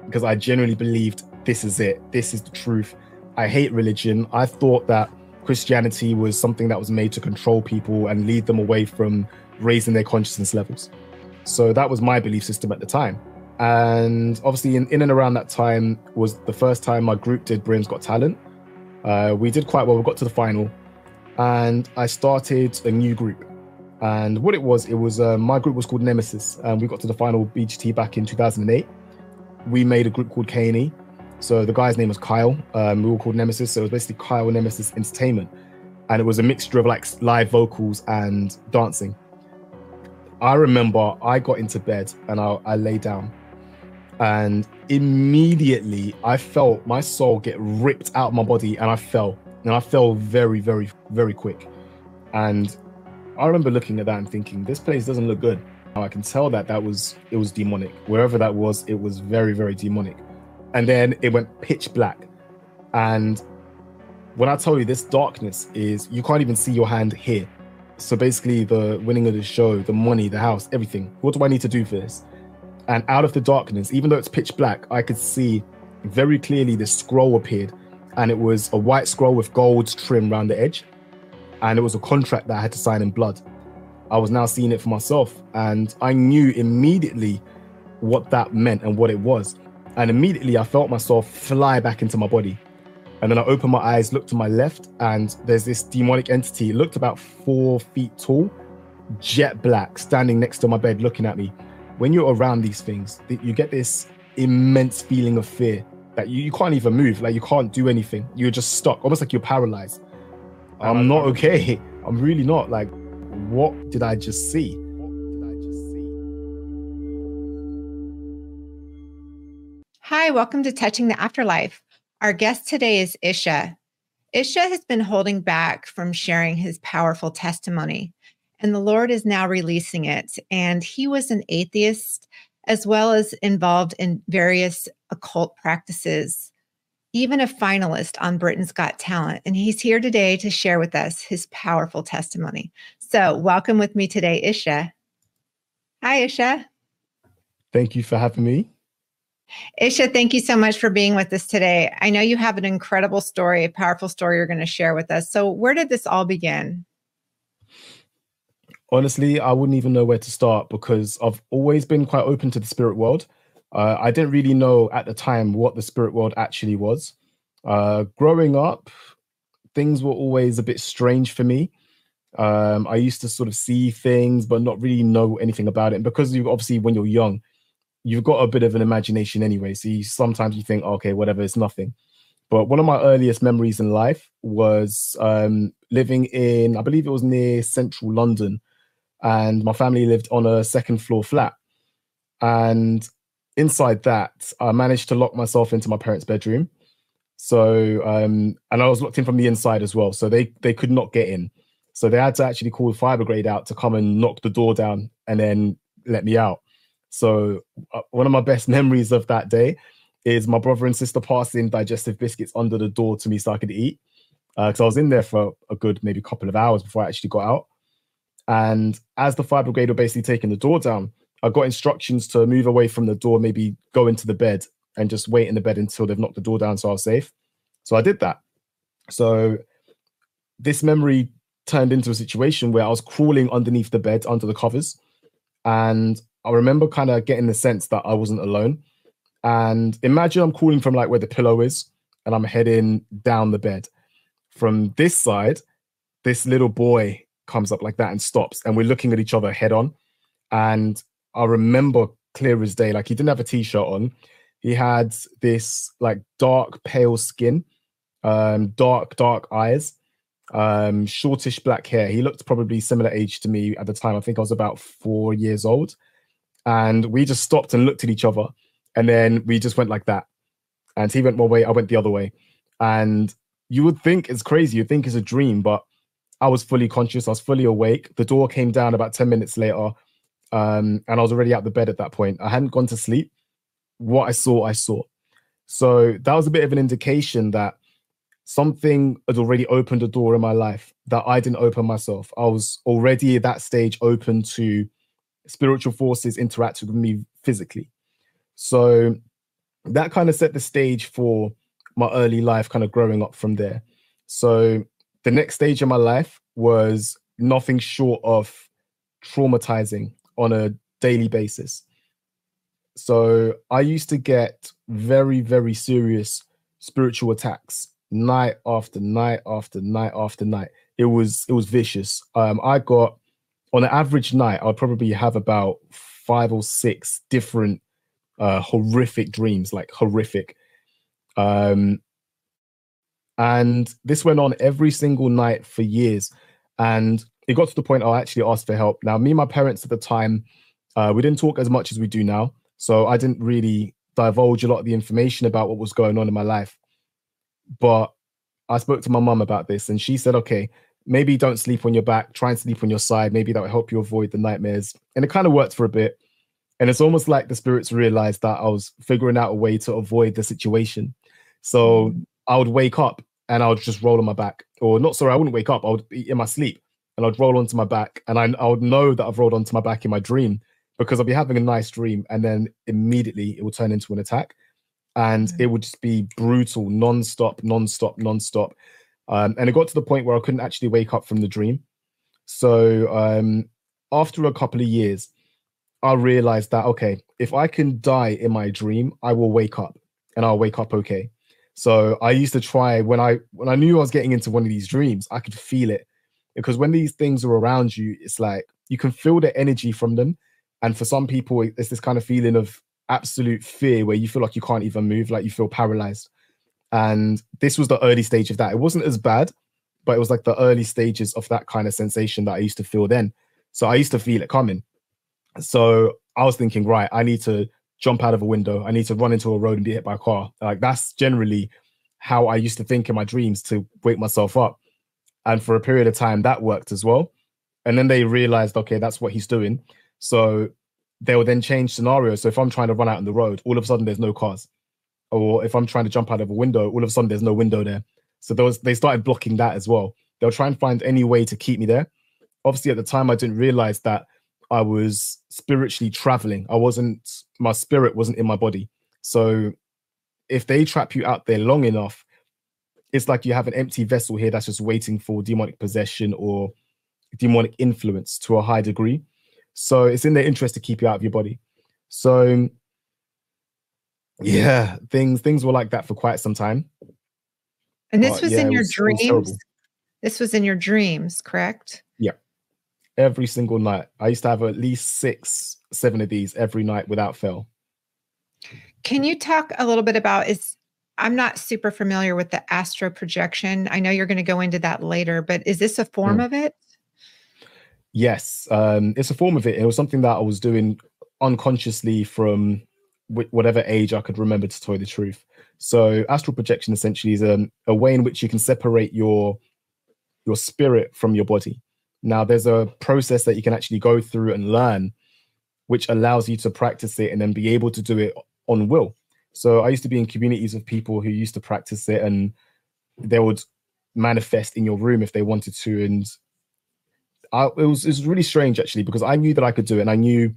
because I genuinely believed this is it. This is the truth. I hate religion. I thought that Christianity was something that was made to control people and lead them away from raising their consciousness levels. So that was my belief system at the time. And obviously in and around that time was the first time my group did Britain's Got Talent. We did quite well. We got to the final and I started a new group. And what it was my group was called Nemesis. And we got to the final BGT back in 2008. We made a group called K&E. So the guy's name was Kyle. We were called Nemesis. So it was basically Kyle Nemesis Entertainment. And it was a mixture of like live vocals and dancing. I remember I got into bed and I lay down. And immediately I felt my soul get ripped out of my body and I fell. And I fell very, very, very quick. And I remember looking at that and thinking, this place doesn't look good. I can tell that it was demonic. Wherever that was, it was very, very demonic. And then it went pitch black. And when I tell you this darkness is, you can't even see your hand here. So basically the winning of the show, the money, the house, everything. What do I need to do for this? And out of the darkness, even though it's pitch black, I could see very clearly this scroll appeared. And it was a white scroll with gold trim around the edge. And it was a contract that I had to sign in blood. I was now seeing it for myself. And I knew immediately what that meant and what it was. And immediately I felt myself fly back into my body. And then I opened my eyes, looked to my left, and there's this demonic entity. It looked about 4 feet tall, jet black, standing next to my bed, looking at me. When you're around these things, you get this immense feeling of fear that you can't even move, like you can't do anything. You're just stuck, almost like you're paralyzed. I'm not okay. I'm really not. Like, what did I just see? Hi, welcome to Touching the Afterlife. Our guest today is Isha. Isha has been holding back from sharing his powerful testimony, and the Lord is now releasing it. And he was an atheist, as well as involved in various occult practices, even a finalist on Britain's Got Talent. And he's here today to share with us his powerful testimony. So welcome with me today, Isha. Hi, Isha. Thank you for having me. Isha, thank you so much for being with us today. I know you have an incredible story, a powerful story you're going to share with us. So where did this all begin? Honestly, I wouldn't even know where to start because I've always been quite open to the spirit world. I didn't really know at the time what the spirit world actually was. Growing up, things were always a bit strange for me. I used to sort of see things, but not really know anything about it. And because you obviously, when you're young, you've got a bit of an imagination anyway. So sometimes you think, okay, whatever, it's nothing. But one of my earliest memories in life was living in, I believe it was near central London. And my family lived on a second floor flat. And inside that, I managed to lock myself into my parents' bedroom. So, and I was locked in from the inside as well. So they could not get in. So they had to actually call the fire brigade out to come and knock the door down and then let me out. So one of my best memories of that day is my brother and sister passing digestive biscuits under the door to me so I could eat. Because I was in there for a good maybe couple of hours before I actually got out. And as the fire brigade were basically taking the door down, I got instructions to move away from the door, maybe go into the bed and just wait in the bed until they've knocked the door down so I was safe. So I did that. So this memory turned into a situation where I was crawling underneath the bed, under the covers. And I remember kind of getting the sense that I wasn't alone. And imagine I'm crawling from like where the pillow is and I'm heading down the bed. From this side, this little boy comes up like that and stops. And we're looking at each other head on. And I remember clear as day, like he didn't have a t-shirt on. He had this like dark, pale skin, dark eyes, shortish black hair. He looked probably similar age to me at the time. I think I was about 4 years old. And we just stopped and looked at each other. And then we just went like that. And he went one way, I went the other way. And you would think it's crazy. You'd think it's a dream, but I was fully conscious. I was fully awake. The door came down about 10 minutes later. And I was already out the bed at that point. I hadn't gone to sleep. What I saw, I saw. So that was a bit of an indication that something had already opened a door in my life that I didn't open myself. I was already at that stage open to spiritual forces interacting with me physically. So that kind of set the stage for my early life, kind of growing up from there. So the next stage of my life was nothing short of traumatizing on a daily basis. So I used to get very, very serious spiritual attacks night after night after night after night. It was vicious. I got, on an average night, I'd probably have about 5 or 6 different horrific dreams, like horrific. And this went on every single night for years. And it got to the point I actually asked for help. Now, me and my parents at the time, we didn't talk as much as we do now. So I didn't really divulge a lot of the information about what was going on in my life. But I spoke to my mum about this, and she said, okay, maybe don't sleep on your back, try and sleep on your side. Maybe that will help you avoid the nightmares. And it kind of worked for a bit. And it's almost like the spirits realized that I was figuring out a way to avoid the situation. So I would wake up and I would just roll on my back. Or not, sorry, I wouldn't wake up. I would be in my sleep and I'd roll onto my back. And I would know that I've rolled onto my back in my dream, because I'll be having a nice dream and then immediately it will turn into an attack. And it would just be brutal, non-stop. And it got to the point where I couldn't actually wake up from the dream. So after a couple of years, I realized that, okay, if I can die in my dream, I will wake up and I'll wake up okay. So I used to try, when I knew I was getting into one of these dreams, I could feel it, because when these things are around you, it's like you can feel the energy from them. And for some people, it's this kind of feeling of absolute fear where you feel like you can't even move, like you feel paralyzed. And this was the early stage of that. It wasn't as bad, but it was like the early stages of that kind of sensation that I used to feel then. So I used to feel it coming. So I was thinking, right, I need to jump out of a window. I need to run into a road and be hit by a car. Like, that's generally how I used to think in my dreams to wake myself up. And for a period of time, that worked as well. And then they realized, okay, that's what he's doing. So they will then change scenarios. So if I'm trying to run out on the road, all of a sudden there's no cars. Or if I'm trying to jump out of a window, all of a sudden there's no window there. So they started blocking that as well. They'll try and find any way to keep me there. Obviously, at the time, I didn't realize that I was spiritually traveling. My spirit wasn't in my body. So if they trap you out there long enough, it's like you have an empty vessel here that's just waiting for demonic possession or demonic influence to a high degree. So it's in their interest to keep you out of your body. So yeah, things were like that for quite some time. And this was in your dreams? This was in your dreams, correct? Yeah. Every single night. I used to have at least 6, 7 of these every night without fail. Can you talk a little bit about, I'm not super familiar with the astral projection. I know you're going to go into that later, but is this a form of it? Yes, it's a form of it. It was something that I was doing unconsciously from whatever age I could remember, to tell you the truth. So astral projection essentially is a way in which you can separate your spirit from your body. Now, there's a process that you can actually go through and learn, which allows you to practice it and then be able to do it on will. So I used to be in communities of people who used to practice it, and they would manifest in your room if they wanted to. And it was really strange, actually, because I knew that I could do it, and I knew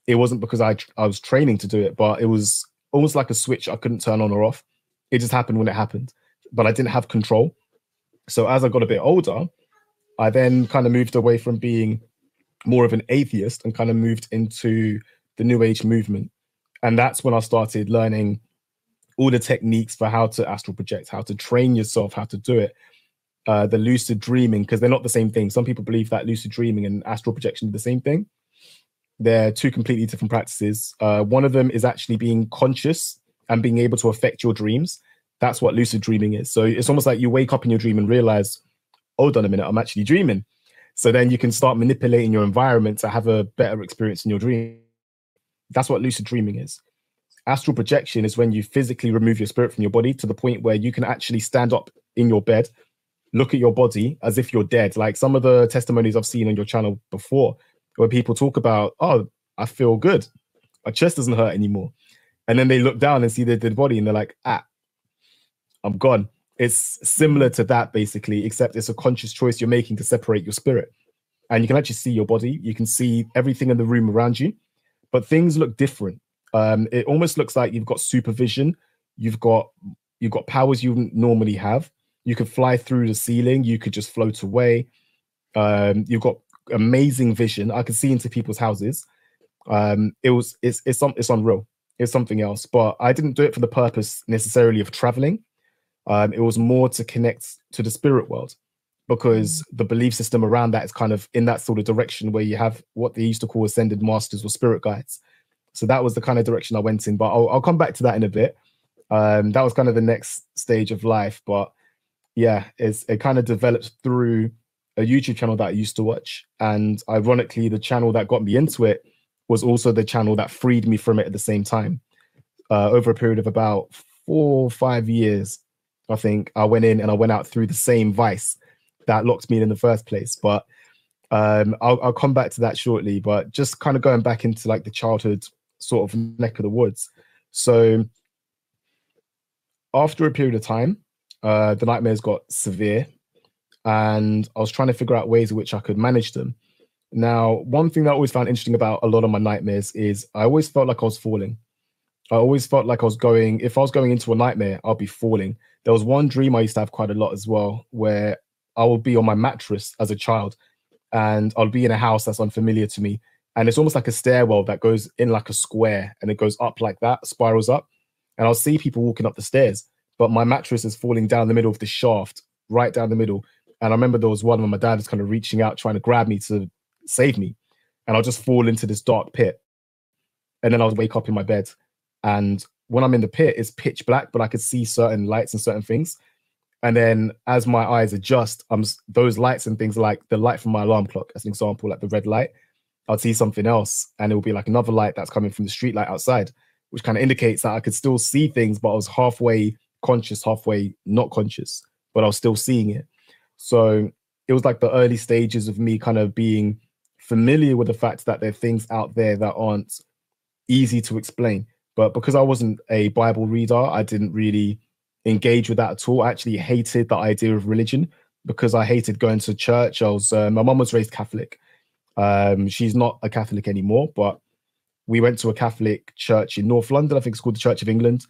it wasn't because I was training to do it, but it was almost like a switch I couldn't turn on or off. It just happened when it happened, but I didn't have control. So as I got a bit older, I then kind of moved away from being more of an atheist and kind of moved into the New Age movement. And that's when I started learning all the techniques for how to astral project, how to train yourself, how to do it. The lucid dreaming, because they're not the same thing. Some people believe that lucid dreaming and astral projection are the same thing. They're two completely different practices. One of them is actually being conscious and being able to affect your dreams. That's what lucid dreaming is. So it's almost like you wake up in your dream and realize, hold on a minute, I'm actually dreaming. So then you can start manipulating your environment to have a better experience in your dream. That's what lucid dreaming is. Astral projection is when you physically remove your spirit from your body to the point where you can actually stand up in your bed, look at your body as if you're dead. Like some of the testimonies I've seen on your channel before, where people talk about, oh, I feel good. My chest doesn't hurt anymore. And then they look down and see their dead body and they're like, I'm gone. It's similar to that, basically, except it's a conscious choice you're making to separate your spirit. And you can actually see your body. You can see everything in the room around you, but things look different. It almost looks like you've got supervision. You've got powers you wouldn't normally have. You could fly through the ceiling. You could just float away. You've got amazing vision. I could see into people's houses. It's unreal. It's something else. But I didn't do it for the purpose necessarily of traveling. It was more to connect to the spirit world, because the belief system around that is kind of in that sort of direction where you have what they used to call ascended masters or spirit guides. So that was the kind of direction I went in. But I'll come back to that in a bit. That was kind of the next stage of life. But yeah, it kind of developed through a YouTube channel that I used to watch. And ironically, the channel that got me into it was also the channel that freed me from it at the same time. Over a period of about 4 or 5 years, I think I went in and I went out through the same vice that locked me in the first place. But I'll come back to that shortly. But just kind of going back into like the childhood sort of neck of the woods. So after a period of time, the nightmares got severe, and I was trying to figure out ways in which I could manage them. Now, one thing that I always found interesting about a lot of my nightmares is I always felt like I was falling. I always felt like if I was going into a nightmare, I'll be falling. There was one dream I used to have quite a lot as well, where I would be on my mattress as a child, and I'll be in a house that's unfamiliar to me. And it's almost like a stairwell that goes in like a square, and it goes up like that, spirals up. And I'll see people walking up the stairs, but my mattress is falling down the middle of the shaft, right down the middle. And I remember there was one where my dad was kind of reaching out, trying to grab me to save me. And I'll just fall into this dark pit. And then I'll wake up in my bed. And when I'm in the pit, it's pitch black, but I could see certain lights and certain things. And then as my eyes adjust, those lights and things, like the light from my alarm clock, as an example, like the red light, I'll see something else. And it will be like another light that's coming from the street light outside, which kind of indicates that I could still see things, but I was halfway conscious, halfway not conscious, but I was still seeing it. So it was like the early stages of me kind of being familiar with the fact that there are things out there that aren't easy to explain. But because I wasn't a Bible reader, I didn't really engage with that at all. I actually hated the idea of religion because I hated going to church. My mum was raised Catholic. She's not a Catholic anymore, but we went to a Catholic church in North London. I think it's called the Church of England.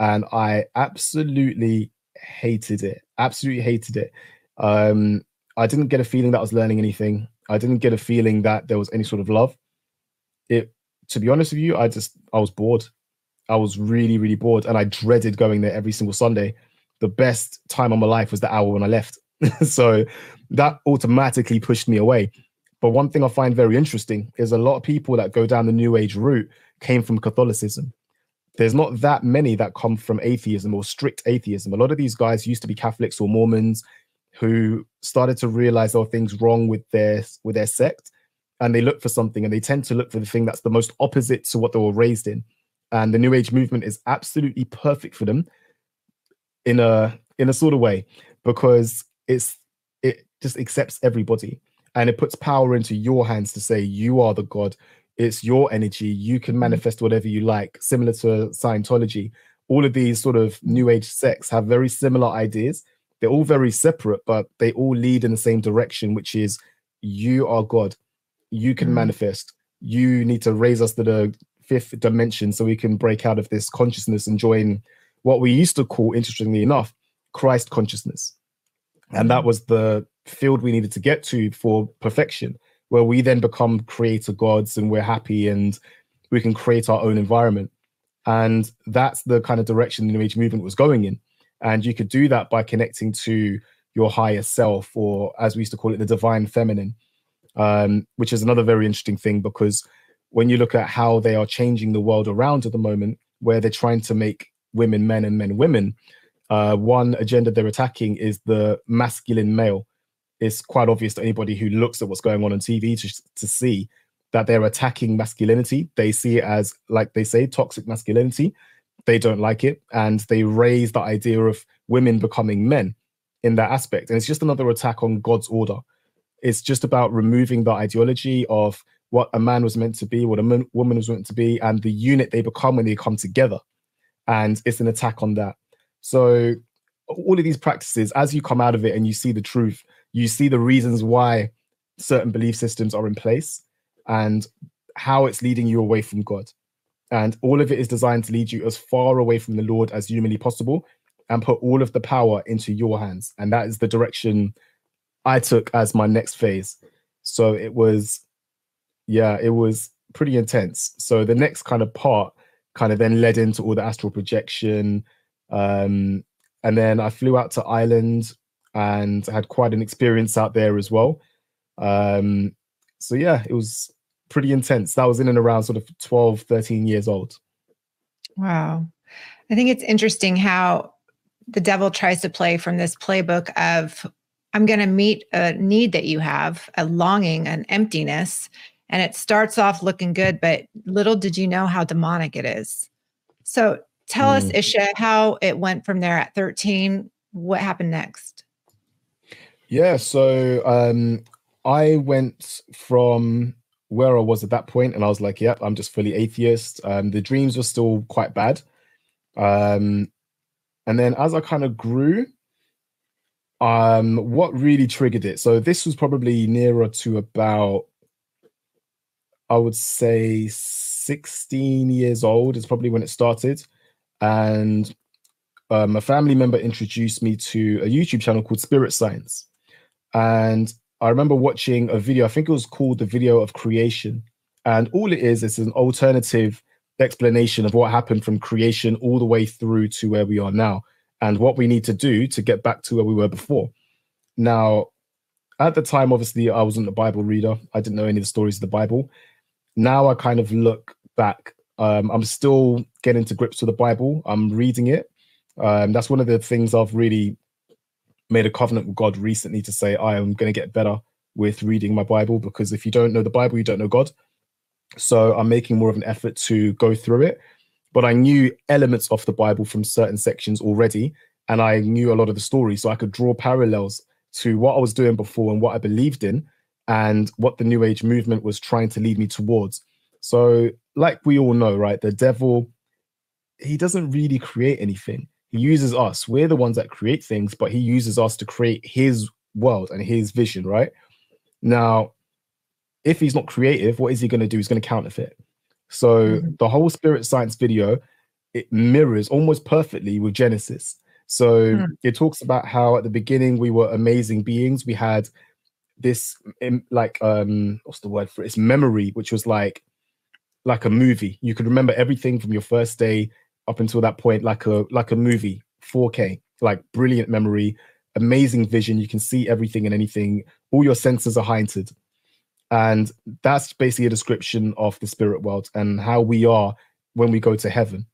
And I absolutely hated it. Absolutely hated it. I didn't get a feeling that I was learning anything. I didn't get a feeling that there was any sort of love. To be honest with you, I was bored. I was really, really bored. And I dreaded going there every single Sunday. The best time of my life was the hour when I left. So that automatically pushed me away. But one thing I find very interesting is a lot of people that go down the New Age route came from Catholicism. There's not that many that come from atheism or strict atheism. A lot of these guys used to be Catholics or Mormons who started to realize there were things wrong with their sect, and they look for something, and they tend to look for the thing that's the most opposite to what they were raised in. And the New Age movement is absolutely perfect for them in a sort of way, because it just accepts everybody, and it puts power into your hands to say you are the God. It's your energy. You can manifest whatever you like, similar to Scientology. All of these sort of New Age sects have very similar ideas. They're all very separate, but they all lead in the same direction, which is you are God. You can manifest. You need to raise us to the 5th dimension so we can break out of this consciousness and join what we used to call, interestingly enough, Christ consciousness. And that was the field we needed to get to for perfection, where we then become creator gods and we're happy and we can create our own environment. And that's the kind of direction the New Age movement was going in. And you could do that by connecting to your higher self, or as we used to call it, the divine feminine, which is another very interesting thing, because when you look at how they are changing the world around at the moment, where they're trying to make women men and men women, one agenda they're attacking is the masculine male. It's quite obvious to anybody who looks at what's going on TV to see that they're attacking masculinity. They see it as, like they say, toxic masculinity. They don't like it, and they raise the idea of women becoming men in that aspect. And it's just another attack on God's order. It's just about removing the ideology of what a man was meant to be, what a woman was meant to be, and the unit they become when they come together. And it's an attack on that. So all of these practices, as you come out of it and you see the truth, you see the reasons why certain belief systems are in place and how it's leading you away from God. And all of it is designed to lead you as far away from the Lord as humanly possible and put all of the power into your hands. And that is the direction I took as my next phase. So it was, yeah, it was pretty intense. So the next kind of part kind of then led into all the astral projection. And then I flew out to Ireland and had quite an experience out there as well. So yeah, it was pretty intense. That was in and around sort of 12, 13 years old. Wow. I think it's interesting how the devil tries to play from this playbook of, I'm going to meet a need that you have, a longing, an emptiness. And it starts off looking good, but little did you know how demonic it is. So tell us, Isha, how it went from there at 13. What happened next? Yeah, so I went from where I was at that point, and I was like, yep, I'm just fully atheist. The dreams were still quite bad. And then as I kind of grew, what really triggered it? So this was probably nearer to about, I would say 16 years old is probably when it started. And a family member introduced me to a YouTube channel called Spirit Science. And I remember watching a video, I think it was called The Video of Creation. And all it is an alternative explanation of what happened from creation all the way through to where we are now and what we need to do to get back to where we were before. Now, at the time, obviously, I wasn't a Bible reader. I didn't know any of the stories of the Bible. Now I kind of look back. I'm still getting to grips with the Bible. I'm reading it. That's one of the things I've really made a covenant with God recently to say I am going to get better with reading my Bible, because if you don't know the Bible, you don't know God. So I'm making more of an effort to go through it. But I knew elements of the Bible from certain sections already, and I knew a lot of the stories, so I could draw parallels to what I was doing before and what I believed in and what the New Age movement was trying to lead me towards. So like we all know, right, the devil, he doesn't really create anything. He uses us. We're the ones that create things, but he uses us to create his world and his vision, right? Now, if he's not creative, what is he going to do? He's going to counterfeit. So the whole Spirit Science video, it mirrors almost perfectly with Genesis. So it talks about how at the beginning we were amazing beings. We had this like what's the word for it? It's memory, which was like a movie. You could remember everything from your first day up until that point, like a movie, 4K, like brilliant memory, amazing vision. You can see everything and anything. All your senses are heightened. And that's basically a description of the spirit world and how we are when we go to heaven,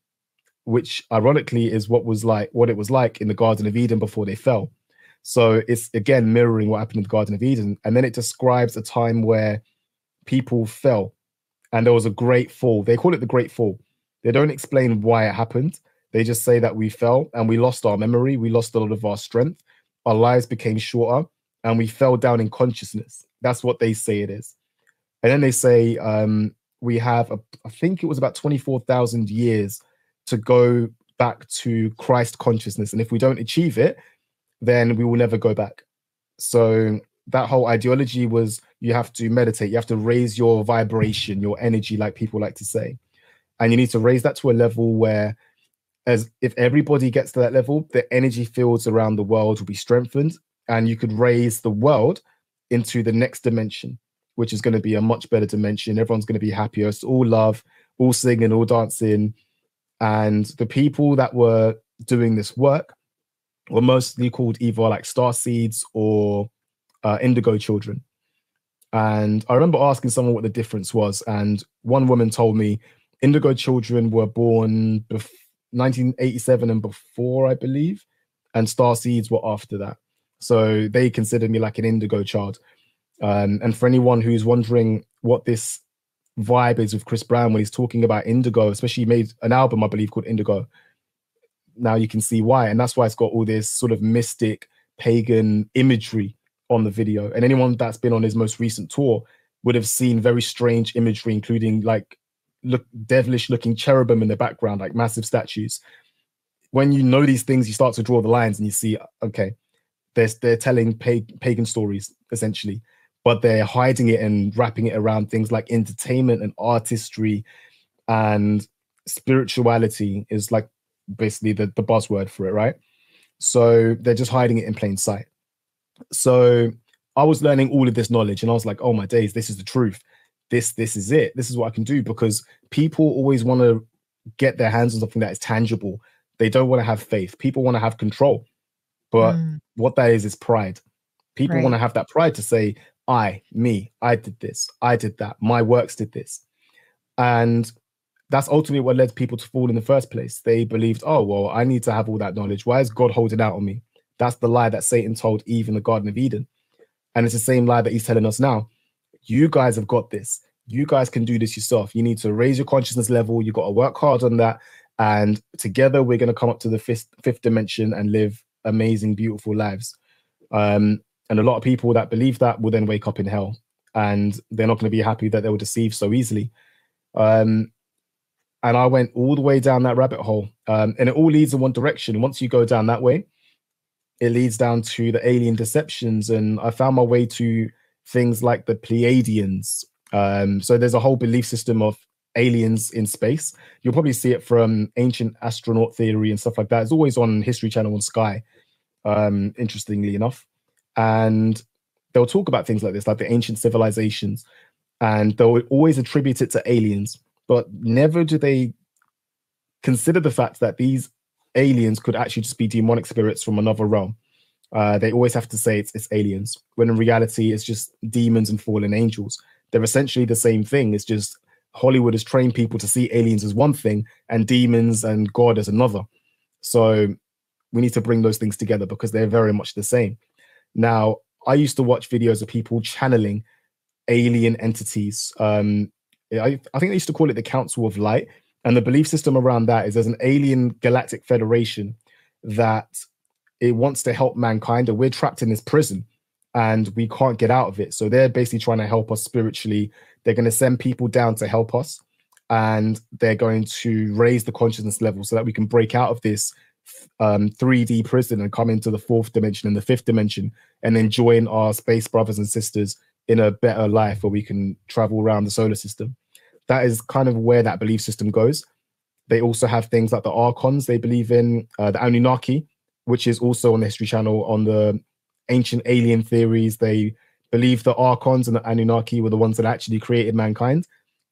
which ironically is what it was like in the Garden of Eden before they fell. So it's again mirroring what happened in the Garden of Eden. And then it describes a time where people fell and there was a great fall. They call it the Great Fall. They don't explain why it happened. They just say that we fell and we lost our memory. We lost a lot of our strength. Our lives became shorter and we fell down in consciousness. That's what they say it is. And then they say we have, I think it was about 24,000 years to go back to Christ consciousness. And if we don't achieve it, then we will never go back. So that whole ideology was you have to meditate. You have to raise your vibration, your energy, like people like to say. And you need to raise that to a level where, as if everybody gets to that level, the energy fields around the world will be strengthened and you could raise the world into the next dimension, which is going to be a much better dimension. Everyone's going to be happier. It's all love, all singing, all dancing. And the people that were doing this work were mostly called either like star seeds or indigo children. And I remember asking someone what the difference was. And one woman told me indigo children were born 1987 and before, I believe. And star seeds were after that. So they considered me like an indigo child. And for anyone who's wondering what this vibe is with Chris Brown when he's talking about indigo, especially he made an album, I believe, called Indigo. Now you can see why. And that's why it's got all this sort of mystic, pagan imagery on the video. And anyone that's been on his most recent tour would have seen very strange imagery, including like devilish looking cherubim in the background, like massive statues. When you know these things, you start to draw the lines and you see, okay, they're telling pagan stories, essentially. But they're hiding it and wrapping it around things like entertainment and artistry and spirituality is like basically the buzzword for it, right? So they're just hiding it in plain sight. So I was learning all of this knowledge and I was like, oh my days, this is the truth. This is it. This is what I can do, because people always want to get their hands on something that is tangible. They don't want to have faith. People want to have control. But what that is pride. People want to have that pride to say, I did this, I did that, my works did this. And that's ultimately what led people to fall in the first place. They believed, oh, well, I need to have all that knowledge. Why is God holding out on me? That's the lie that Satan told Eve in the Garden of Eden. And it's the same lie that he's telling us now. You guys have got this. You guys can do this yourself. You need to raise your consciousness level. You've got to work hard on that. And together we're going to come up to the fifth dimension and live amazing, beautiful lives. And a lot of people that believe that will then wake up in hell, and they're not going to be happy that they were deceived so easily. And I went all the way down that rabbit hole, and it all leads in one direction. Once you go down that way, it leads down to the alien deceptions, and I found my way to things like the Pleiadians. So there's a whole belief system of aliens in space. You'll probably see it from ancient astronaut theory and stuff like that. It's always on History Channel on Sky, interestingly enough. And they'll talk about things like this, like the ancient civilizations, and they'll always attribute it to aliens, but never do they consider the fact that these aliens could actually just be demonic spirits from another realm. They always have to say it's aliens, when in reality it's just demons and fallen angels. They're essentially the same thing. It's just Hollywood has trained people to see aliens as one thing and demons and God as another. So we need to bring those things together because they're very much the same. Now, I used to watch videos of people channeling alien entities. I think they used to call it the Council of Light. And the belief system around that is there's an alien galactic federation that it wants to help mankind, and we're trapped in this prison and we can't get out of it. So they're basically trying to help us spiritually. They're going to send people down to help us, and they're going to raise the consciousness level so that we can break out of this 3D prison and come into the fourth dimension and the fifth dimension, and then join our space brothers and sisters in a better life where we can travel around the solar system. That is kind of where that belief system goes. They also have things like the Archons. They believe in the Anunnaki, which is also on the History Channel on the ancient alien theories. They believe the Archons and the Anunnaki were the ones that actually created mankind.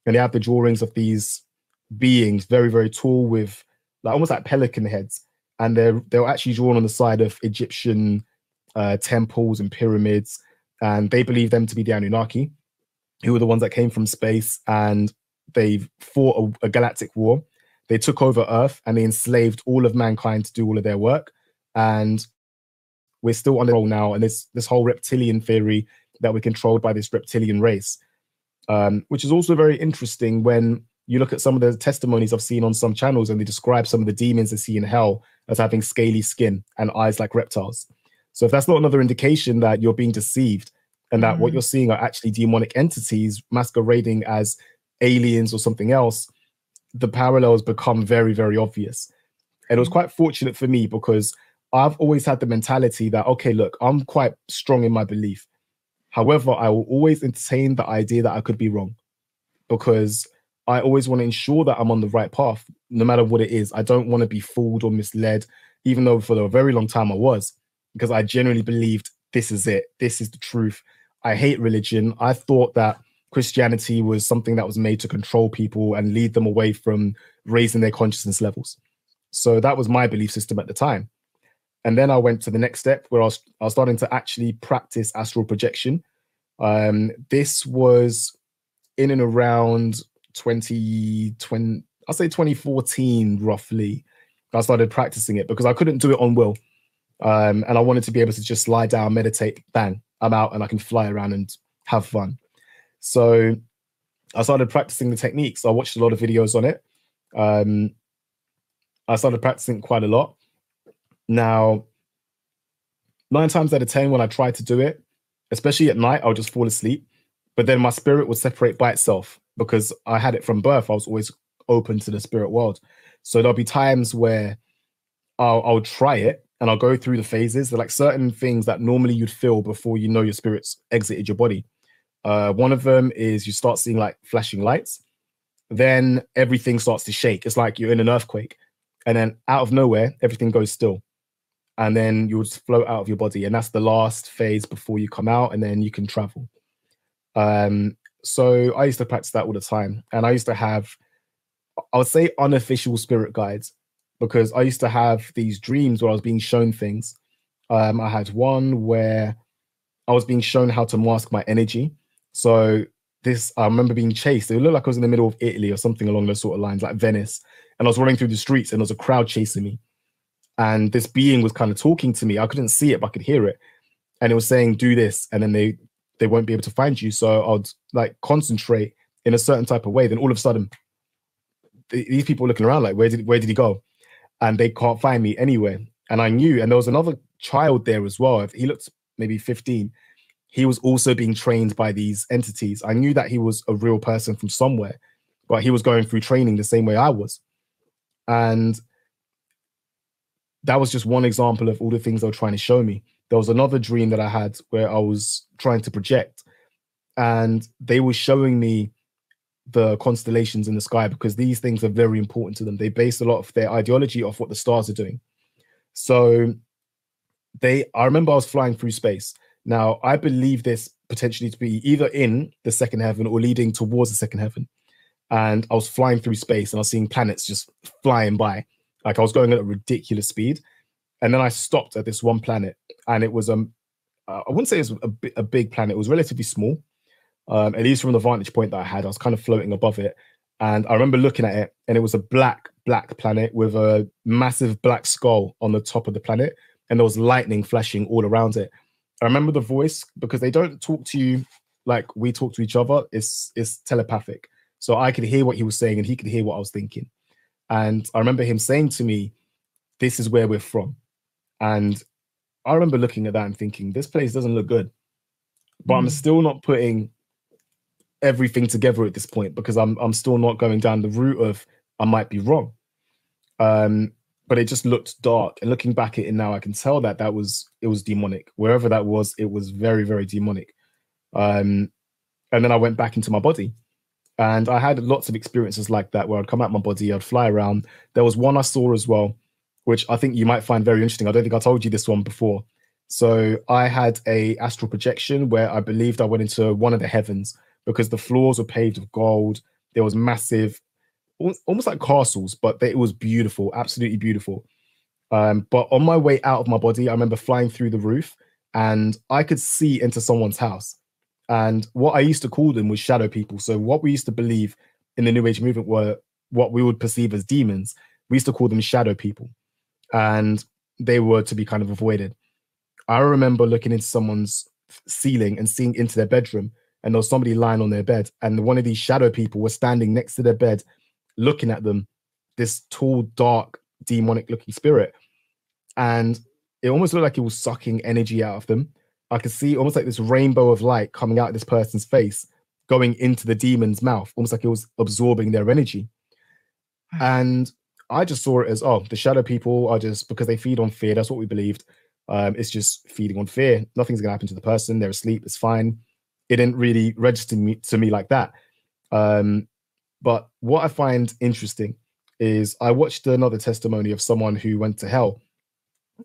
And they have the drawings of these beings, very, very tall, with like almost like pelican heads. And they're actually drawn on the side of Egyptian temples and pyramids. And they believe them to be the Anunnaki, who were the ones that came from space, and they fought a galactic war. They took over Earth and they enslaved all of mankind to do all of their work. And we're still on the roll now. And this whole reptilian theory that we're controlled by this reptilian race, which is also very interesting when you look at some of the testimonies I've seen on some channels, and they describe some of the demons they see in hell as having scaly skin and eyes like reptiles. So if that's not another indication that you're being deceived and that what you're seeing are actually demonic entities masquerading as aliens or something else, the parallels become very, very obvious. And it was quite fortunate for me because I've always had the mentality that, okay, look, I'm quite strong in my belief. However, I will always entertain the idea that I could be wrong, because I always want to ensure that I'm on the right path, no matter what it is. I don't want to be fooled or misled, even though for a very long time I was, because I genuinely believed this is it. This is the truth. I hate religion. I thought that Christianity was something that was made to control people and lead them away from raising their consciousness levels. So that was my belief system at the time. And then I went to the next step where I was starting to actually practice astral projection. This was in and around 2020, I'll say 2014, roughly. I started practicing it because I couldn't do it on will. And I wanted to be able to just lie down, meditate, bang, I'm out and I can fly around and have fun. So I started practicing the techniques. I watched a lot of videos on it. I started practicing quite a lot. Now, 9 times out of 10, when I tried to do it, especially at night, I'll just fall asleep. But then my spirit would separate by itself because I had it from birth. I was always open to the spirit world. So there'll be times where I'll try it and I'll go through the phases. They're like certain things that normally you'd feel before you know your spirit's exited your body. One of them is you start seeing like flashing lights. then everything starts to shake. It's like you're in an earthquake. And then out of nowhere, everything goes still. And then you'll just float out of your body. And that's the last phase before you come out, and then you can travel. So I used to practice that all the time. And I used to have, I would say, unofficial spirit guides, because I used to have these dreams where I was being shown things. I had one where I was being shown how to mask my energy. So I remember being chased. It looked like I was in the middle of Italy or something along those sort of lines, like Venice. And I was running through the streets and there was a crowd chasing me. And this being was kind of talking to me. I couldn't see it, but I could hear it. And it was saying, do this, and then they won't be able to find you. So I'd like concentrate in a certain type of way. Then all of a sudden, these people are looking around like, where did he go? And they can't find me anywhere. And I knew, and there was another child there as well. He looked maybe 15. He was also being trained by these entities. I knew that he was a real person from somewhere, but he was going through training the same way I was. And that was just one example of all the things they were trying to show me. There was another dream that I had where I was trying to project, and they were showing me the constellations in the sky, because these things are very important to them. They base a lot of their ideology off what the stars are doing. So I remember I was flying through space. Now, I believe this potentially to be either in the second heaven or leading towards the second heaven. And I was flying through space and I was seeing planets just flying by. Like I was going at a ridiculous speed. And then I stopped at this one planet, and it was, I wouldn't say it was a big planet. It was relatively small. At least from the vantage point that I had, I was kind of floating above it. And I remember looking at it, and it was a black planet with a massive black skull on the top of the planet. And there was lightning flashing all around it. I remember the voice, because they don't talk to you like we talk to each other. It's telepathic. So I could hear what he was saying and he could hear what I was thinking. And I remember him saying to me, this is where we're from. And I remember looking at that and thinking, this place doesn't look good. But I'm still not putting everything together at this point, because I'm still not going down the route of I might be wrong. But it just looked dark. And looking back at it now, I can tell that it was demonic. Wherever that was, it was very, very demonic. And then I went back into my body. And I had lots of experiences like that where I'd come out my body, I'd fly around. There was one I saw as well, which I think you might find very interesting. I don't think I told you this one before. So I had a astral projection where I believed I went into one of the heavens, because the floors were paved with gold. There was massive, almost like castles, but it was beautiful, absolutely beautiful. But on my way out of my body, I remember flying through the roof and I could see into someone's house. And what I used to call them was shadow people. So what we used to believe in the New Age movement were what we would perceive as demons. We used to call them shadow people, and they were to be kind of avoided. I remember looking into someone's ceiling and seeing into their bedroom, and there was somebody lying on their bed, and one of these shadow people was standing next to their bed, looking at them, this tall, dark, demonic looking spirit. And it almost looked like it was sucking energy out of them. I could see almost like this rainbow of light coming out of this person's face, going into the demon's mouth, almost like it was absorbing their energy. And I just saw it as, oh, the shadow people are just, because they feed on fear, that's what we believed. It's just feeding on fear. Nothing's going to happen to the person. They're asleep. It's fine. It didn't really register to me like that. But what I find interesting is I watched another testimony of someone who went to hell.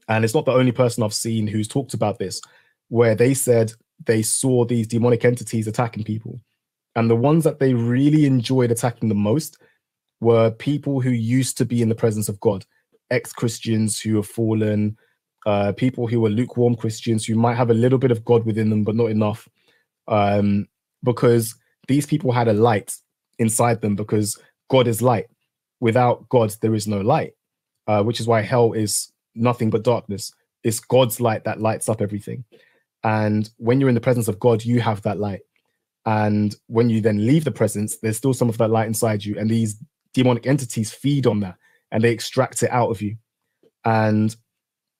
And it's not the only person I've seen who's talked about this, where they said they saw these demonic entities attacking people. And the ones that they really enjoyed attacking the most were people who used to be in the presence of God, ex-Christians who have fallen, people who were lukewarm Christians who might have a little bit of God within them, but not enough. Because these people had a light inside them, because God is light. Without God, there is no light, which is why hell is nothing but darkness. It's God's light that lights up everything. And when you're in the presence of God, you have that light. And when you then leave the presence, there's still some of that light inside you. And these demonic entities feed on that and they extract it out of you. And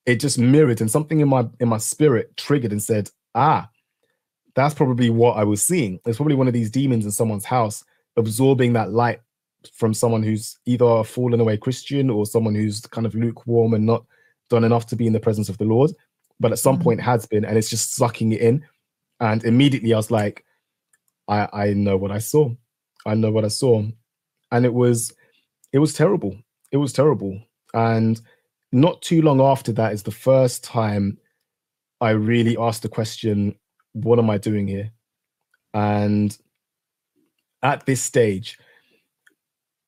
it just mirrored, and something in my spirit triggered and said, that's probably what I was seeing. There's probably one of these demons in someone's house absorbing that light from someone who's either a fallen away Christian or someone who's kind of lukewarm and not done enough to be in the presence of the Lord, but at some point has been, and it's just sucking it in. And immediately I was like, I know what I saw. I know what I saw. And it was terrible. It was terrible. And not too long after that is the first time I really asked the question, what am I doing here? And at this stage,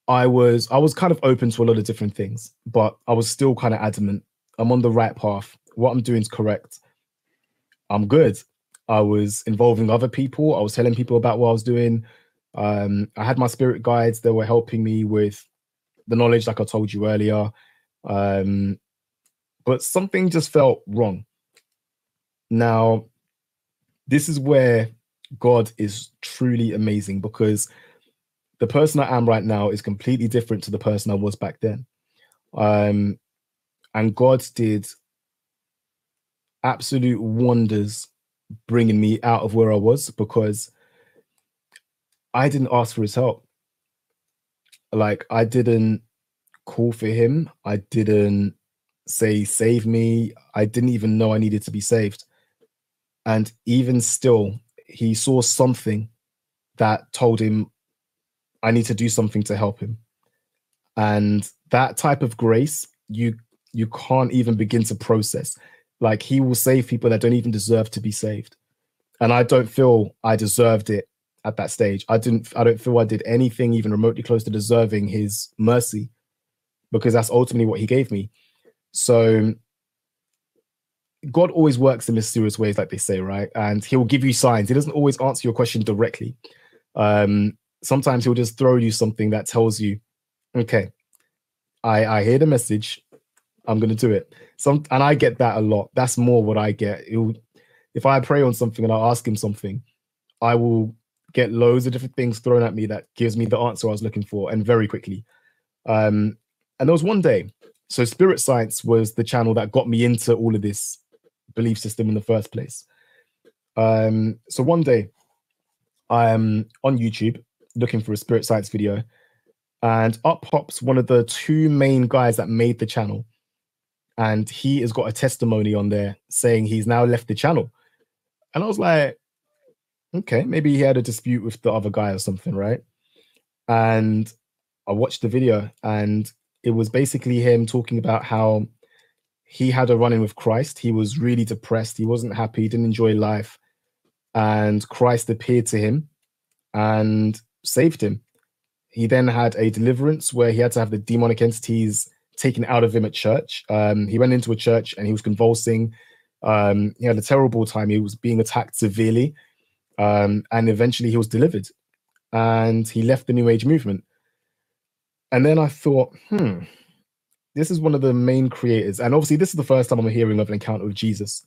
I was kind of open to a lot of different things, but I was still kind of adamant. I'm on the right path. What I'm doing is correct. I'm good. I was involving other people. I was telling people about what I was doing. I had my spirit guides that were helping me with the knowledge, like I told you earlier. But something just felt wrong. Now, this is where God is truly amazing, because the person I am right now is completely different to the person I was back then. And God did absolute wonders bringing me out of where I was, because I didn't ask for his help. Like, I didn't call for him. I didn't say, save me. I didn't even know I needed to be saved. And even still, he saw something that told him, I need to do something to help him. And that type of grace, you can't even begin to process. Like, he will save people that don't even deserve to be saved. And I don't feel I deserved it at that stage. I don't feel I did anything even remotely close to deserving his mercy, because that's ultimately what he gave me. So God always works in mysterious ways, like they say, right? And he'll give you signs. He doesn't always answer your question directly. Sometimes he'll just throw you something that tells you, okay, I hear the message, I'm going to do it. And I get that a lot. That's more what I get. If I pray on something and I ask him something, I will get loads of different things thrown at me that gives me the answer I was looking for, and very quickly. And there was one day, so Spirit Science was the channel that got me into all of this belief system in the first place. So one day, I'm on YouTube looking for a Spirit Science video, and up pops one of the two main guys that made the channel. And he has got a testimony on there saying he's now left the channel. And I was like, okay, maybe he had a dispute with the other guy or something, right? And I watched the video, and it was basically him talking about how he had a run-in with Christ. He was really depressed. He wasn't happy. He didn't enjoy life. And Christ appeared to him and saved him. He then had a deliverance where he had to have the demonic entities taken out of him at church. He went into a church and he was convulsing. He had a terrible time. He was being attacked severely. And eventually he was delivered. And he left the New Age movement. And then I thought, this is one of the main creators. And obviously this is the first time I'm hearing of an encounter with Jesus,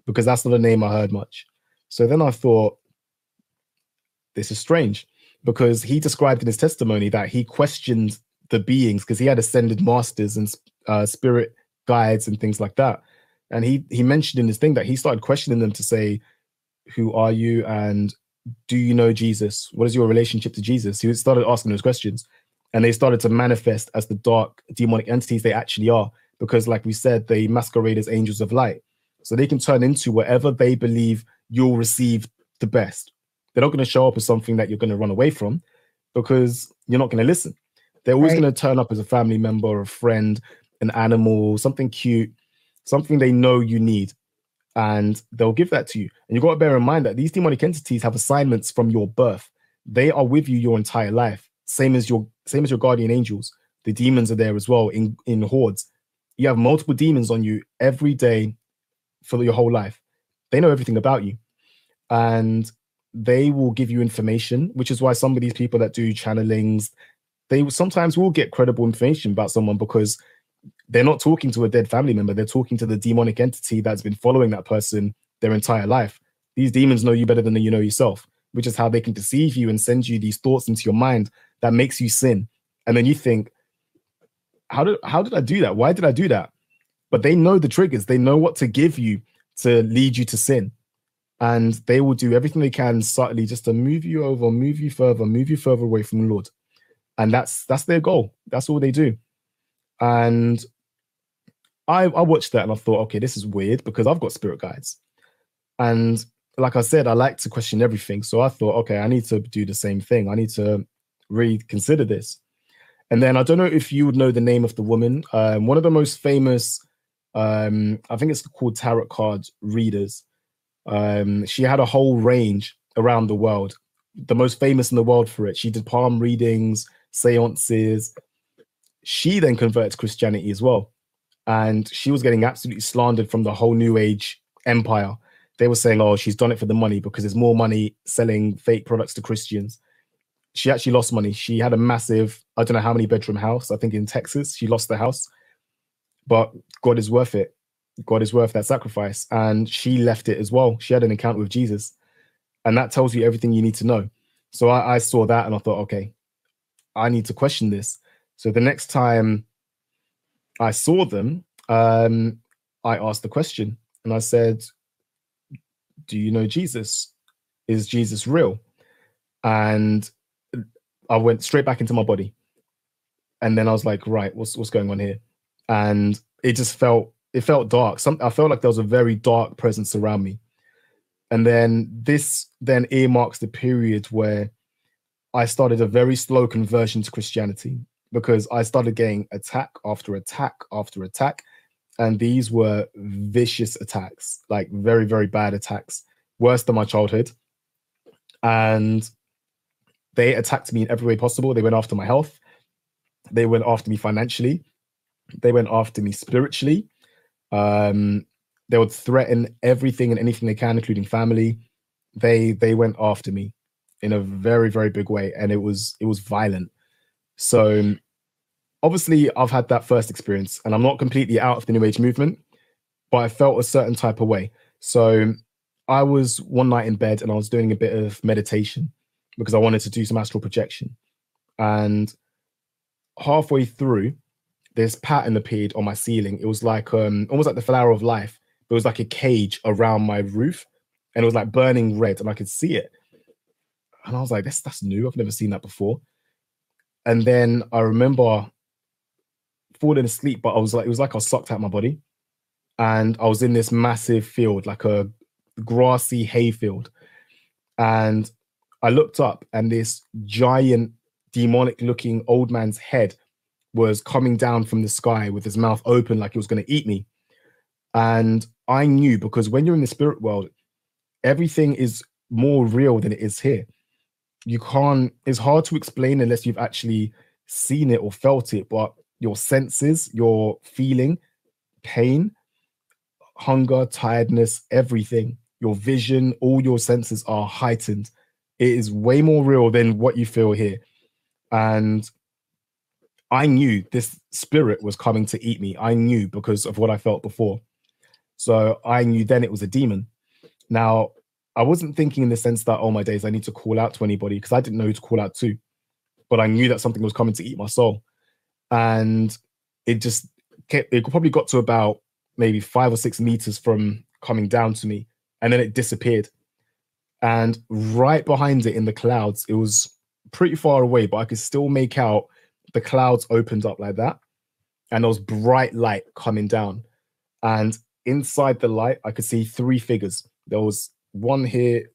because that's not a name I heard much. So then I thought, this is strange, because he described in his testimony that he questioned the beings, because he had ascended masters and spirit guides and things like that. And he mentioned in his thing that he started questioning them to say, who are you? And do you know Jesus? What is your relationship to Jesus? He started asking those questions, and they started to manifest as the dark demonic entities they actually are, because like we said, they masquerade as angels of light. So they can turn into whatever they believe you'll receive the best. They're not going to show up as something that you're going to run away from, because you're not going to listen. They're always going to turn up as a family member or a friend, an animal, something cute, something they know you need, and they'll give that to you. And you've got to bear in mind that these demonic entities have assignments from your birth. They are with you your entire life, same as your guardian angels. The demons are there as well in hordes. You have multiple demons on you every day for your whole life. They know everything about you, and they will give you information, which is why some of these people that do channelings, they sometimes will get credible information about someone, because they're not talking to a dead family member. They're talking to the demonic entity that's been following that person their entire life. These demons know you better than you know yourself, which is how they can deceive you and send you these thoughts into your mind that makes you sin. And then you think, how did I do that? Why did I do that? But they know the triggers. They know what to give you to lead you to sin. And they will do everything they can subtly just to move you over, move you further away from the Lord. And that's their goal. That's all they do. And I watched that and I thought, okay, this is weird, because I've got spirit guides. And like I said, I like to question everything. So I thought, okay, I need to do the same thing. I need to really consider this. And then I don't know if you would know the name of the woman. One of the most famous, I think it's called tarot card readers. She had a whole range around the world. The most famous in the world for it. She did palm readings, seances. She then converted to Christianity as well. And she was getting absolutely slandered from the whole New Age empire. They were saying, oh, she's done it for the money because there's more money selling fake products to Christians. She actually lost money. She had a massive, I don't know how many bedroom house, I think in Texas. She lost the house, but God is worth it. God is worth that sacrifice. And she left it as well. She had an encounter with Jesus. And that tells you everything you need to know. So I saw that and I thought, okay, I need to question this. So the next time I saw them, I asked the question and I said, do you know Jesus? Is Jesus real? And I went straight back into my body. And then I was like, right, what's going on here? And it felt dark. I felt like there was a very dark presence around me. And then this then earmarks the period where I started a very slow conversion to Christianity, because I started getting attack after attack after attack. And these were vicious attacks, like very, very bad attacks, worse than my childhood. And they attacked me in every way possible. They went after my health. They went after me financially. They went after me spiritually. They would threaten everything and anything they can, including family. They went after me in a very, very big way. And it was violent. So obviously I've had that first experience and I'm not completely out of the New Age movement, but I felt a certain type of way. So I was one night in bed and I was doing a bit of meditation because I wanted to do some astral projection. And halfway through, this pattern appeared on my ceiling. It was like almost like the flower of life. It was like a cage around my roof and it was like burning red and I could see it. And I was like, that's new. I've never seen that before. And then I remember falling asleep, but it was like I was sucked out of my body. And I was in this massive field, like a grassy hay field. And I looked up and this giant demonic looking old man's head was coming down from the sky with his mouth open like he was going to eat me. And I knew, because when you're in the spirit world, everything is more real than it is here. It's hard to explain unless you've actually seen it or felt it, but your senses, your feeling, pain, hunger, tiredness, everything, your vision, all your senses are heightened. It is way more real than what you feel here. And I knew this spirit was coming to eat me. I knew because of what I felt before. So I knew then it was a demon. Now, I wasn't thinking in the sense that, oh my days, I need to call out to anybody, because I didn't know who to call out to. But I knew that something was coming to eat my soul. And it probably got to about maybe 5 or 6 meters from coming down to me. And then it disappeared. And right behind it in the clouds, it was pretty far away, but I could still make out the clouds opened up like that. And there was bright light coming down. And inside the light, I could see 3 figures. There was one here,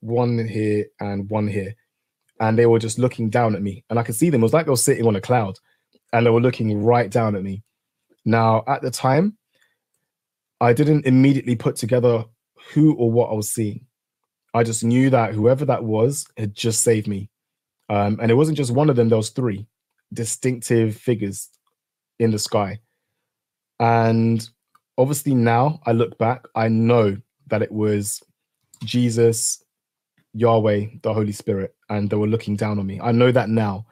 and one here. And they were just looking down at me. And I could see them. It was like they were sitting on a cloud. And they were looking right down at me. Now, at the time, I didn't immediately put together who or what I was seeing. I just knew that whoever that was had just saved me. And it wasn't just one of them. There was 3 distinctive figures in the sky. And obviously now I look back, I know that it was Jesus, Yahweh, the Holy Spirit, and they were looking down on me. I know that now.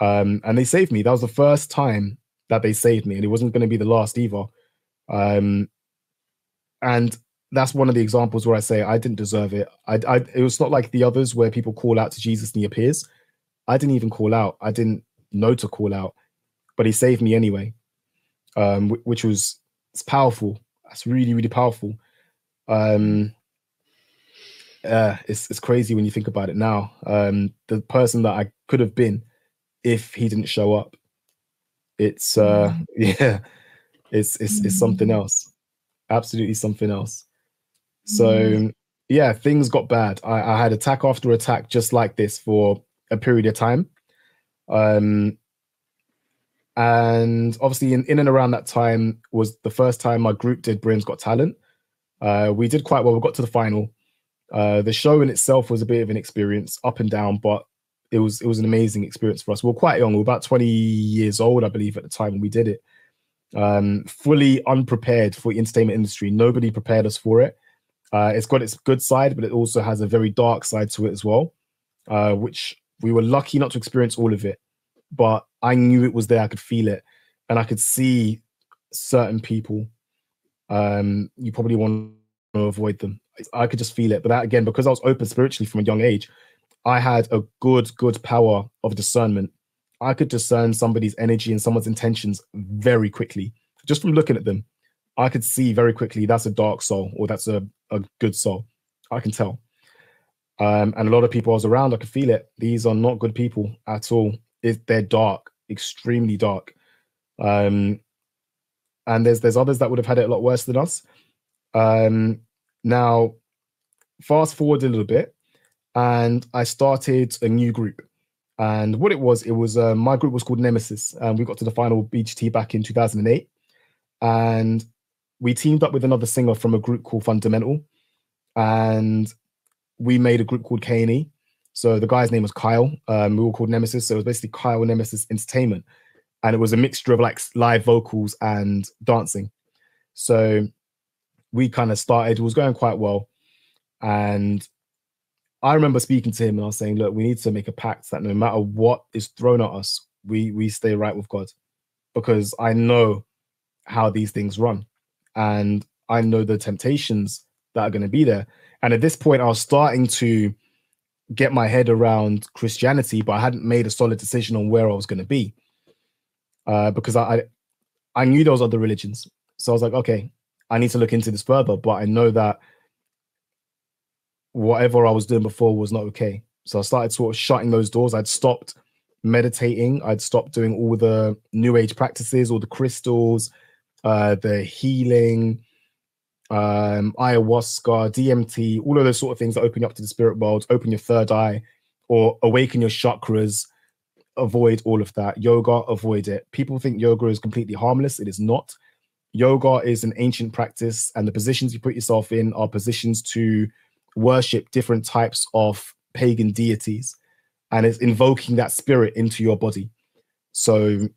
And they saved me. That was the first time that they saved me, and it wasn't going to be the last either. And that's one of the examples where I say I didn't deserve it. It was not like the others where people call out to Jesus and he appears. I didn't even call out. I didn't know to call out, but he saved me anyway, which was, it's powerful. That's really, really powerful. It's crazy when you think about it now. The person that I could have been if he didn't show up. It's yeah, it's something else. Absolutely something else. So yeah, things got bad. I had attack after attack just like this for a period of time. And obviously in and around that time was the first time my group did Britain's Got Talent. We did quite well. We got to the final. The show in itself was a bit of an experience, up and down, but it was an amazing experience for us. We were quite young. We were about 20 years old, I believe, at the time when we did it. Fully unprepared for the entertainment industry. Nobody prepared us for it. It's got its good side, but it also has a very dark side to it as well, which we were lucky not to experience all of it. But I knew it was there. I could feel it, and I could see certain people. You probably want to avoid them. I could just feel it. But that, again, because I was open spiritually from a young age, I had a good power of discernment. I could discern somebody's energy and someone's intentions very quickly. Just from looking at them, I could see very quickly that's a dark soul or that's a good soul. I can tell. And a lot of people I was around, I could feel it. These are not good people at all. They're dark, extremely dark. And there's others that would have had it a lot worse than us. Now, fast forward a little bit, and I started a new group. And what it was my group was called Nemesis. We got to the final BGT back in 2008. And we teamed up with another singer from a group called Fundamental. And we made a group called K&E. So the guy's name was Kyle. We were called Nemesis. So it was basically Kyle Nemesis Entertainment. And it was a mixture of like live vocals and dancing. So we kind of started, it was going quite well. And I remember speaking to him and I was saying, look, we need to make a pact that no matter what is thrown at us, we stay right with God, because I know how these things run and I know the temptations that are going to be there. And at this point, I was starting to get my head around Christianity, but I hadn't made a solid decision on where I was going to be, because I knew there was other religions. So I was like, okay, I need to look into this further, but I know that whatever I was doing before was not okay. So I started sort of shutting those doors. I'd stopped meditating. I'd stopped doing all the new age practices, all the crystals, the healing, ayahuasca, DMT, all of those sort of things that open you up to the spirit world, open your third eye or awaken your chakras. Avoid all of that. Yoga, avoid it. People think yoga is completely harmless. It is not. Yoga is an ancient practice, and the positions you put yourself in are positions to worship different types of pagan deities, and it's invoking that spirit into your body. So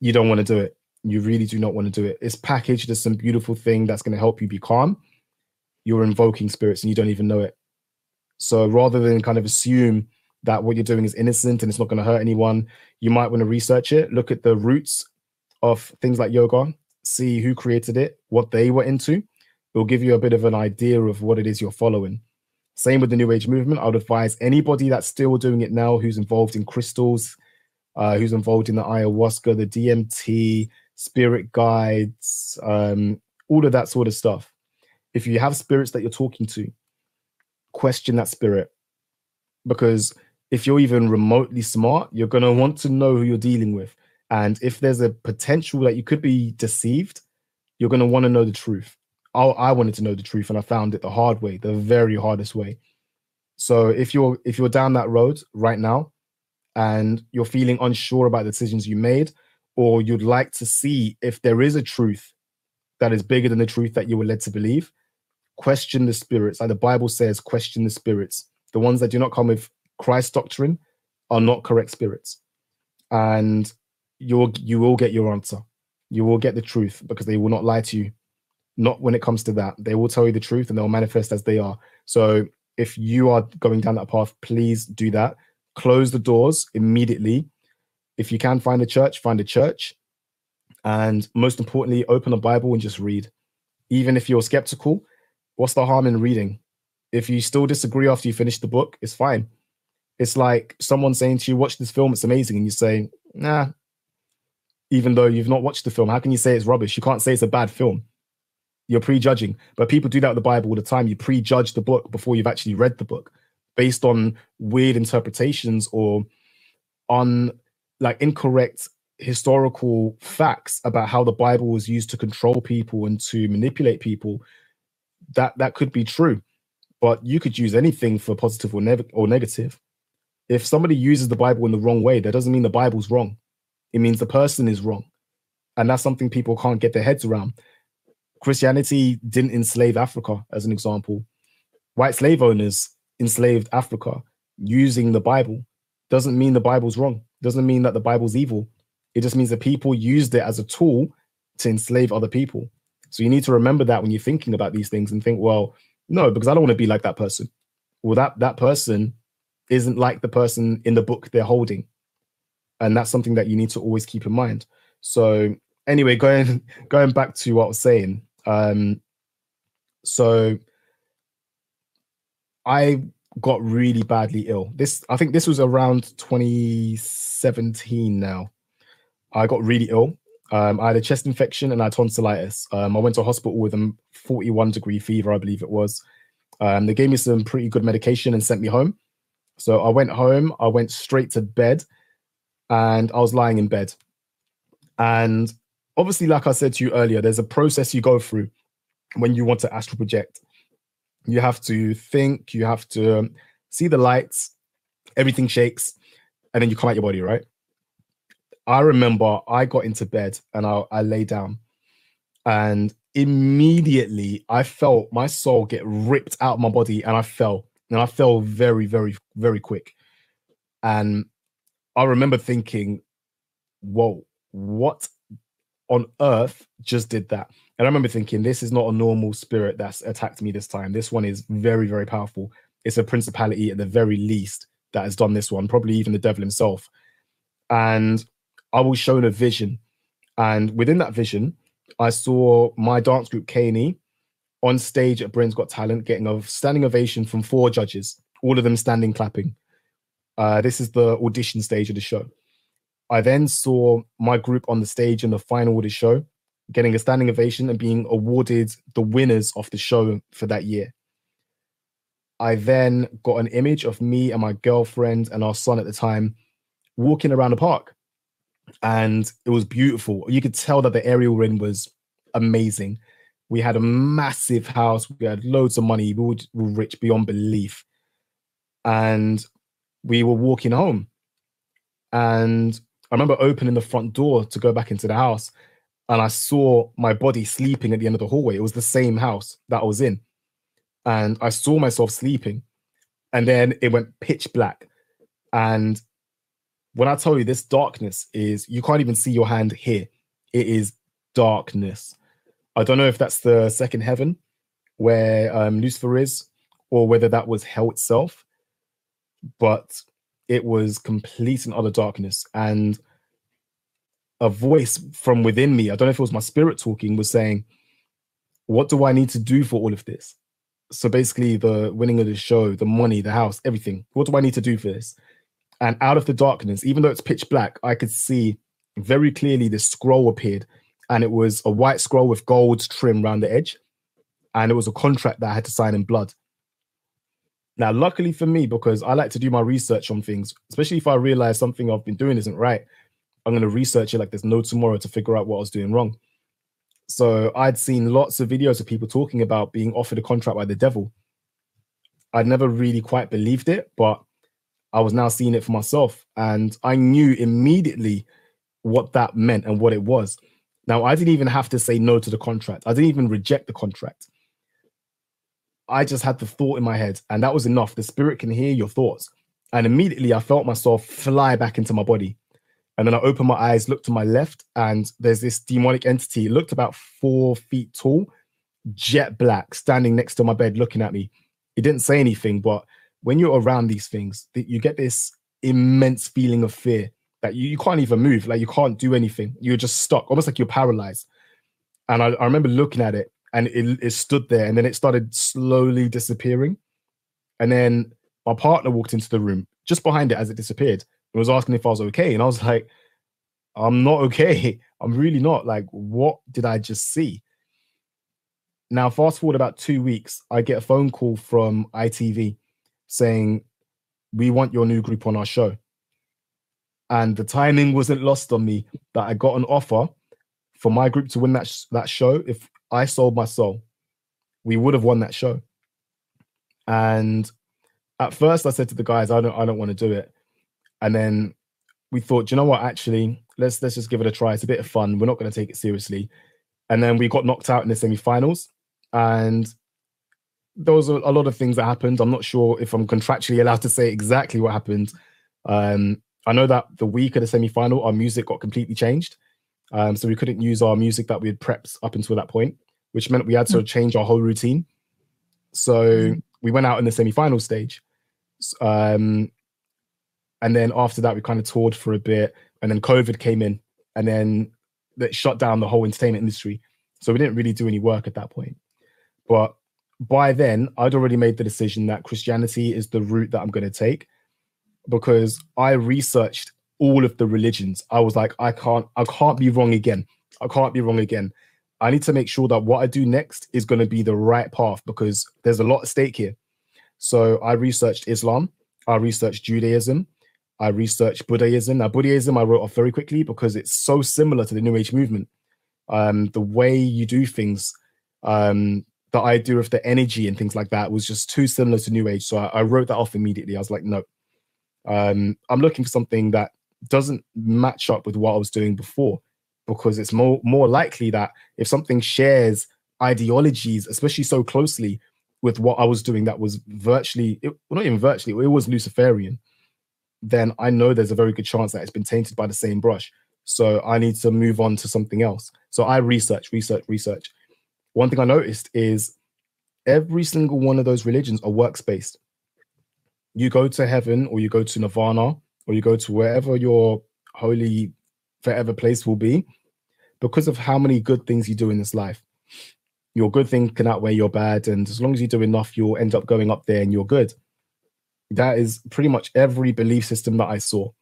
you don't want to do it. You really do not want to do it. It's packaged as some beautiful thing that's going to help you be calm. You're invoking spirits and you don't even know it. So rather than kind of assume that what you're doing is innocent and it's not going to hurt anyone, you might want to research it, look at the roots of things like yoga, see who created it, what they were into. It will give you a bit of an idea of what it is you're following. Same with the New Age movement. I would advise anybody that's still doing it now, who's involved in crystals, who's involved in the ayahuasca, the DMT, spirit guides, all of that sort of stuff. If you have spirits that you're talking to, question that spirit, because if you're even remotely smart, you're going to want to know who you're dealing with. And if there's a potential that you could be deceived, you're going to want to know the truth. I wanted to know the truth, and I found it the hard way, the very hardest way. So if you're down that road right now and you're feeling unsure about the decisions you made, or you'd like to see if there is a truth that is bigger than the truth that you were led to believe, question the spirits. Like the Bible says, question the spirits. The ones that do not come with Christ doctrine are not correct spirits. And you will get your answer. You will get the truth, because they will not lie to you. Not when it comes to that. They will tell you the truth and they'll manifest as they are. So if you are going down that path, please do that. Close the doors immediately. If you can find a church, find a church. And most importantly, open a Bible and just read. Even if you're skeptical, what's the harm in reading? If you still disagree after you finish the book, it's fine. It's like someone saying to you, watch this film, it's amazing. And you say, nah, even though you've not watched the film, how can you say it's rubbish? You can't say it's a bad film. You're prejudging. But people do that with the Bible all the time. You prejudge the book before you've actually read the book based on weird interpretations or on like incorrect historical facts about how the Bible was used to control people and to manipulate people. That could be true, but you could use anything for positive or negative. If somebody uses the Bible in the wrong way, that doesn't mean the Bible's wrong. It means the person is wrong. And that's something people can't get their heads around. Christianity didn't enslave Africa, as an example. White slave owners enslaved Africa using the Bible. Doesn't mean the Bible's wrong. Doesn't mean that the Bible's evil. It just means that people used it as a tool to enslave other people. So you need to remember that when you're thinking about these things and think, well, no, because I don't want to be like that person. Well, that person isn't like the person in the book they're holding. And that's something that you need to always keep in mind. So anyway, going back to what I was saying. So I got really badly ill. I think this was around 2017 now. I got really ill. I had a chest infection and I had tonsillitis. I went to hospital with a 41-degree fever, I believe it was. They gave me some pretty good medication and sent me home. So I went home, I went straight to bed, and I was lying in bed. And obviously, like I said to you earlier, there's a process you go through when you want to astral project. You have to think, you have to see the lights, everything shakes, and then you come out your body, right? I remember I got into bed and I lay down, and immediately I felt my soul get ripped out of my body, and I fell very, very, very quick. And I remember thinking, whoa, what on earth just did that? And I remember thinking, this is not a normal spirit that's attacked me this time. This one is very, very powerful. It's a principality at the very least that has done this one, probably even the devil himself. And I was shown a vision. And within that vision, I saw my dance group, K&E, on stage at Britain's Got Talent, getting a standing ovation from 4 judges, all of them standing clapping. This is the audition stage of the show. I then saw my group on the stage in the final of the show, getting a standing ovation and being awarded the winners of the show for that year. I then got an image of me and my girlfriend and our son at the time walking around the park. And it was beautiful. You could tell that the area we're in was amazing. We had a massive house. We had loads of money. We were rich beyond belief. And we were walking home. And I remember opening the front door to go back into the house. And I saw my body sleeping at the end of the hallway. It was the same house that I was in. And I saw myself sleeping. And then it went pitch black. And when I tell you this darkness is, you can't even see your hand here. It is darkness. I don't know if that's the second heaven where Lucifer is, or whether that was hell itself, but it was complete and utter darkness. And a voice from within me, I don't know if it was my spirit talking, was saying, what do I need to do for all of this? So basically the winning of the show, the money, the house, everything. What do I need to do for this? And out of the darkness, even though it's pitch black, I could see very clearly this scroll appeared. And it was a white scroll with gold trim around the edge. And it was a contract that I had to sign in blood. Now, luckily for me, because I like to do my research on things, especially if I realize something I've been doing isn't right, I'm going to research it like there's no tomorrow to figure out what I was doing wrong. So I'd seen lots of videos of people talking about being offered a contract by the devil. I'd never really quite believed it, but I was now seeing it for myself. And I knew immediately what that meant and what it was. Now, I didn't even have to say no to the contract. I didn't even reject the contract. I just had the thought in my head, and that was enough. The spirit can hear your thoughts. And immediately I felt myself fly back into my body. And then I opened my eyes, looked to my left, and there's this demonic entity. It looked about 4 feet tall, jet black, standing next to my bed, looking at me. It didn't say anything, but when you're around these things, you get this immense feeling of fear that you can't even move. Like you can't do anything. You're just stuck, almost like you're paralyzed. And I remember looking at it, and it stood there, and then it started slowly disappearing. And then my partner walked into the room just behind it as it disappeared and was asking if I was okay. And I was like, I'm not okay. I'm really not. Like, what did I just see? Now, fast forward about 2 weeks, I get a phone call from ITV saying, we want your new group on our show. And the timing wasn't lost on me that I got an offer for my group to win that show. If I sold my soul, we would have won that show. And at first I said to the guys, I don't want to do it. And then we thought, "Do you know what, actually, let's just give it a try. It's a bit of fun. We're not going to take it seriously." And then we got knocked out in the semi-finals, and there was a lot of things that happened. I'm not sure if I'm contractually allowed to say exactly what happened. I know that the week of the semi-final, our music got completely changed. So we couldn't use our music that we had prepped up until that point, which meant we had to change our whole routine. So we went out in the semi-final stage. And then after that, we kind of toured for a bit, and then COVID came in, and then that shut down the whole entertainment industry. So we didn't really do any work at that point. But by then, I'd already made the decision that Christianity is the route that I'm going to take, because I researched all of the religions. I was like, I can't be wrong again. I can't be wrong again. I need to make sure that what I do next is going to be the right path, because there's a lot at stake here. So I researched Islam. I researched Judaism. I researched Buddhism. Now, Buddhism I wrote off very quickly because it's so similar to the New Age movement. The way you do things, the idea of the energy and things like that was just too similar to New Age. So I wrote that off immediately. I was like, no, I'm looking for something that doesn't match up with what I was doing before, because it's more likely that if something shares ideologies, especially so closely with what I was doing, that was virtually, not even virtually, it was Luciferian, then I know there's a very good chance that it's been tainted by the same brush. So I need to move on to something else. So I research. One thing I noticed is every single one of those religions are works-based. You go to heaven, or you go to nirvana, or you go to wherever your holy forever place will be, because of how many good things you do in this life. Your good thing can outweigh your bad, and as long as you do enough, you'll end up going up there and you're good. That is pretty much every belief system that I saw.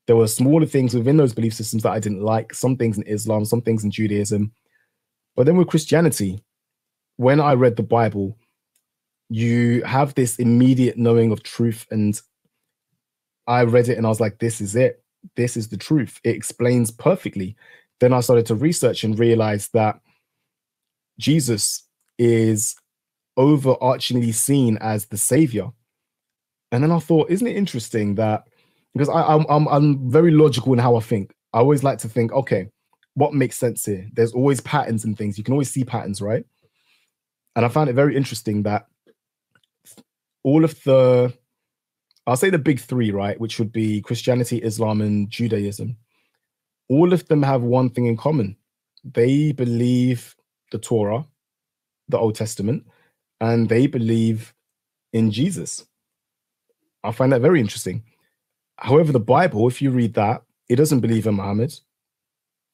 There were smaller things within those belief systems that I didn't like, some things in Islam, some things in Judaism. But then with Christianity, when I read the Bible, you have this immediate knowing of truth, and I read it and I was like, this is it. This is the truth. It explains perfectly. Then I started to research and realize that Jesus is overarchingly seen as the savior. And then I thought, isn't it interesting that, because I'm very logical in how I think. I always like to think, okay, what makes sense here? There's always patterns and things. You can always see patterns, right? And I found it very interesting that all of the, I'll say the big three, right, which would be Christianity, Islam, and Judaism, all of them have one thing in common. They believe the Torah, the Old Testament, and they believe in Jesus. I find that very interesting. However, the Bible, if you read that, it doesn't believe in Muhammad.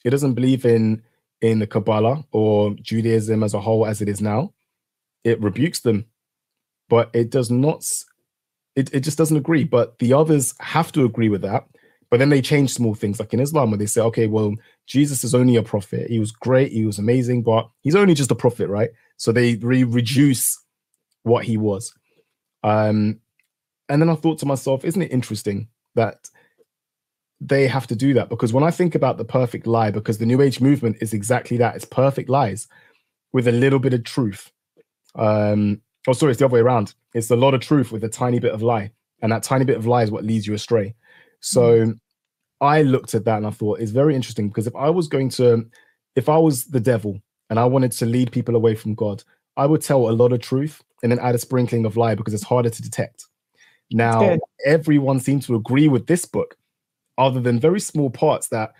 It doesn't believe in the Kabbalah or Judaism as a whole as it is now. It rebukes them, but it does not, it just doesn't agree. But the others have to agree with that. But then they change small things, like in Islam, where they say, okay, well, Jesus is only a prophet. He was great, he was amazing, but he's only just a prophet, right? So they reduce what he was. And then I thought to myself, isn't it interesting that they have to do that? Because when I think about the perfect lie, because the New Age movement is exactly that, it's perfect lies with a little bit of truth. Oh, sorry, it's the other way around. It's a lot of truth with a tiny bit of lie. And that tiny bit of lie is what leads you astray. So I looked at that and I thought, it's very interesting, because if I was the devil and I wanted to lead people away from God, I would tell a lot of truth and then add a sprinkling of lie, because it's harder to detect. Now, everyone seems to agree with this book, other than very small parts that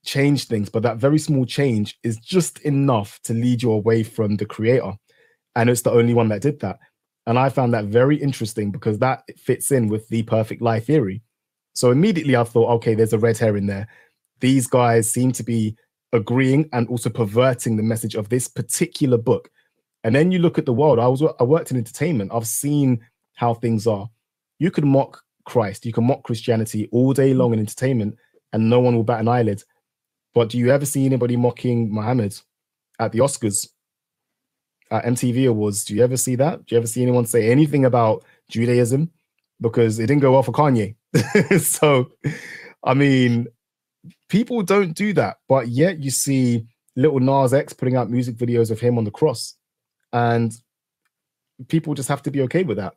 change things, but that very small change is just enough to lead you away from the creator. And it's the only one that did that. And I found that very interesting, because that fits in with the perfect lie theory. So immediately I thought, okay, there's a red herring there. These guys seem to be agreeing and also perverting the message of this particular book. And then you look at the world. I worked in entertainment. I've seen how things are. You can mock Christ, you can mock Christianity all day long in entertainment, and no one will bat an eyelid. But do you ever see anybody mocking Muhammad at the Oscars, at MTV Awards? Do you ever see that? Do you ever see anyone say anything about Judaism? Because it didn't go well for Kanye. So, I mean, people don't do that. But yet you see little Nas X putting out music videos of him on the cross. And people just have to be okay with that.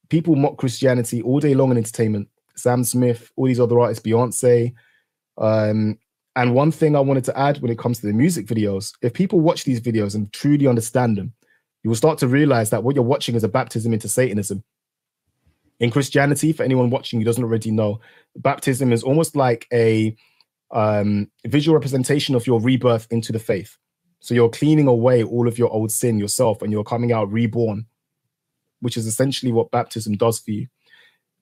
People mock Christianity all day long in entertainment. Sam Smith, all these other artists, Beyonce, And one thing I wanted to add when it comes to the music videos, if people watch these videos and truly understand them, you will start to realize that what you're watching is a baptism into Satanism. In Christianity, for anyone watching who doesn't already know, baptism is almost like a visual representation of your rebirth into the faith. So you're cleaning away all of your old sin yourself and you're coming out reborn, which is essentially what baptism does for you.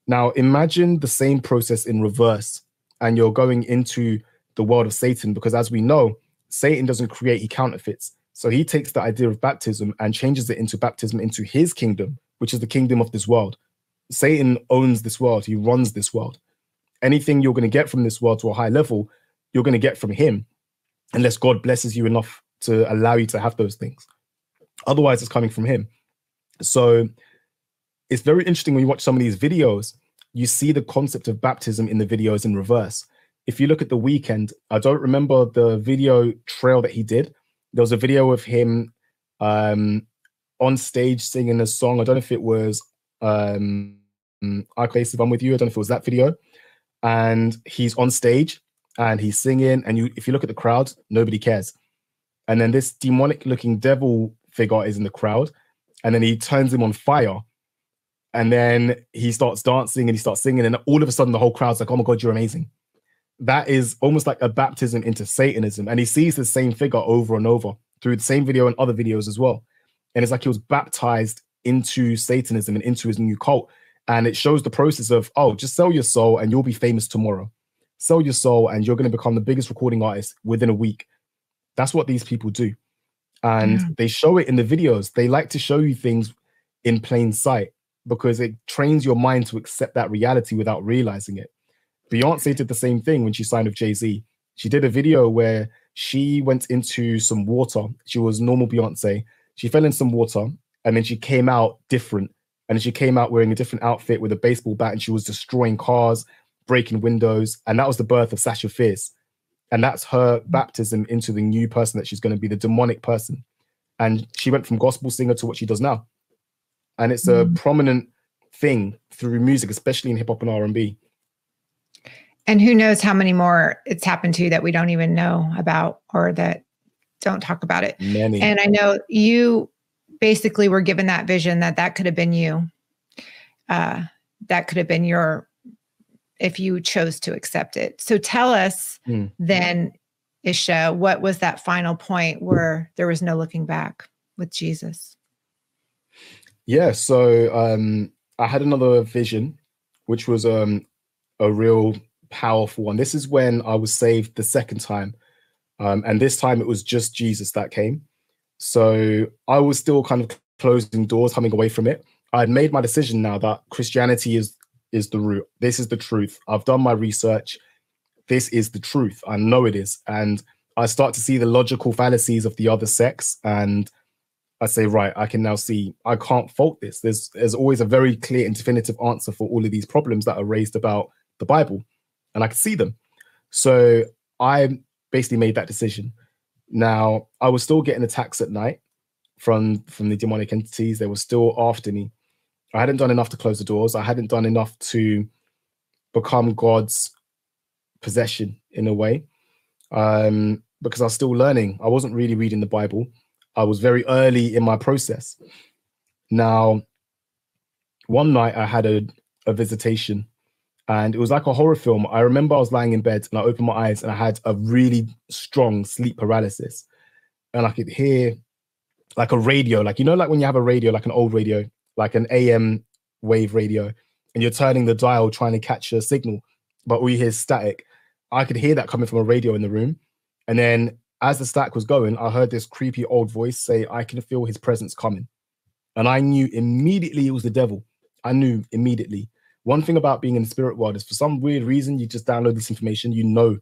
Now, imagine the same process in reverse, and you're going into the world of Satan, because as we know, Satan doesn't create, he counterfeits. So he takes the idea of baptism and changes it into baptism into his kingdom, which is the kingdom of this world. Satan owns this world. He runs this world. Anything you're going to get from this world to a high level, you're going to get from him, unless God blesses you enough to allow you to have those things. Otherwise, it's coming from him. So it's very interesting when you watch some of these videos, you see the concept of baptism in the videos in reverse. If you look at The Weeknd, I don't remember the video trail that he did. There was a video of him on stage singing a song. I don't know if it was I Place If I'm With You. I don't know if it was that video. And he's on stage and he's singing. And if you look at the crowd, nobody cares. And then this demonic looking devil figure is in the crowd. And then he turns him on fire. And then he starts dancing and he starts singing. And all of a sudden, the whole crowd's like, oh my God, you're amazing. That is almost like a baptism into Satanism. And he sees the same figure over and over through the same video and other videos as well. And it's like he was baptized into Satanism and into his new cult. And it shows the process of, oh, just sell your soul and you'll be famous tomorrow. Sell your soul and you're going to become the biggest recording artist within a week. That's what these people do. And they show it in the videos. They like to show you things in plain sight because it trains your mind to accept that reality without realizing it. Beyonce did the same thing when she signed with Jay-Z. She did a video where she went into some water. She was normal Beyonce. She fell in some water and then she came out different. And she came out wearing a different outfit with a baseball bat and she was destroying cars, breaking windows. And that was the birth of Sasha Fierce. And that's her baptism into the new person that she's going to be, the demonic person. And she went from gospel singer to what she does now. And it's a prominent thing through music, especially in hip hop and R&B. And who knows how many more it's happened to that we don't even know about or that don't talk about it. Many. And I know you basically were given that vision that could have been you. That could have been your, if you chose to accept it. So tell us then, Isha, what was that final point where there was no looking back with Jesus? Yeah, so I had another vision, which was a real powerful one. This is when I was saved the second time. And this time it was just Jesus that came. So I was still kind of closing doors, coming away from it. I had made my decision now that Christianity is the root. This is the truth. I've done my research. This is the truth. I know it is. And I start to see the logical fallacies of the other sects. And I say, right, I can now see I can't fault this. There's always a very clear and definitive answer for all of these problems that are raised about the Bible. And I could see them. So I basically made that decision. Now, I was still getting attacks at night from the demonic entities. They were still after me. I hadn't done enough to close the doors. I hadn't done enough to become God's possession in a way, because I was still learning. I wasn't really reading the Bible. I was very early in my process. Now, one night I had a visitation and it was like a horror film. I remember I was lying in bed and I opened my eyes and I had a really strong sleep paralysis. And I could hear like a radio, like, you know, like when you have a radio, like an old radio, like an AM wave radio, and you're turning the dial trying to catch a signal, but all you hear is static. I could hear that coming from a radio in the room. And then as the static was going, I heard this creepy old voice say, I can feel his presence coming. And I knew immediately it was the devil. I knew immediately. One thing about being in the spirit world is for some weird reason, you just download this information, you know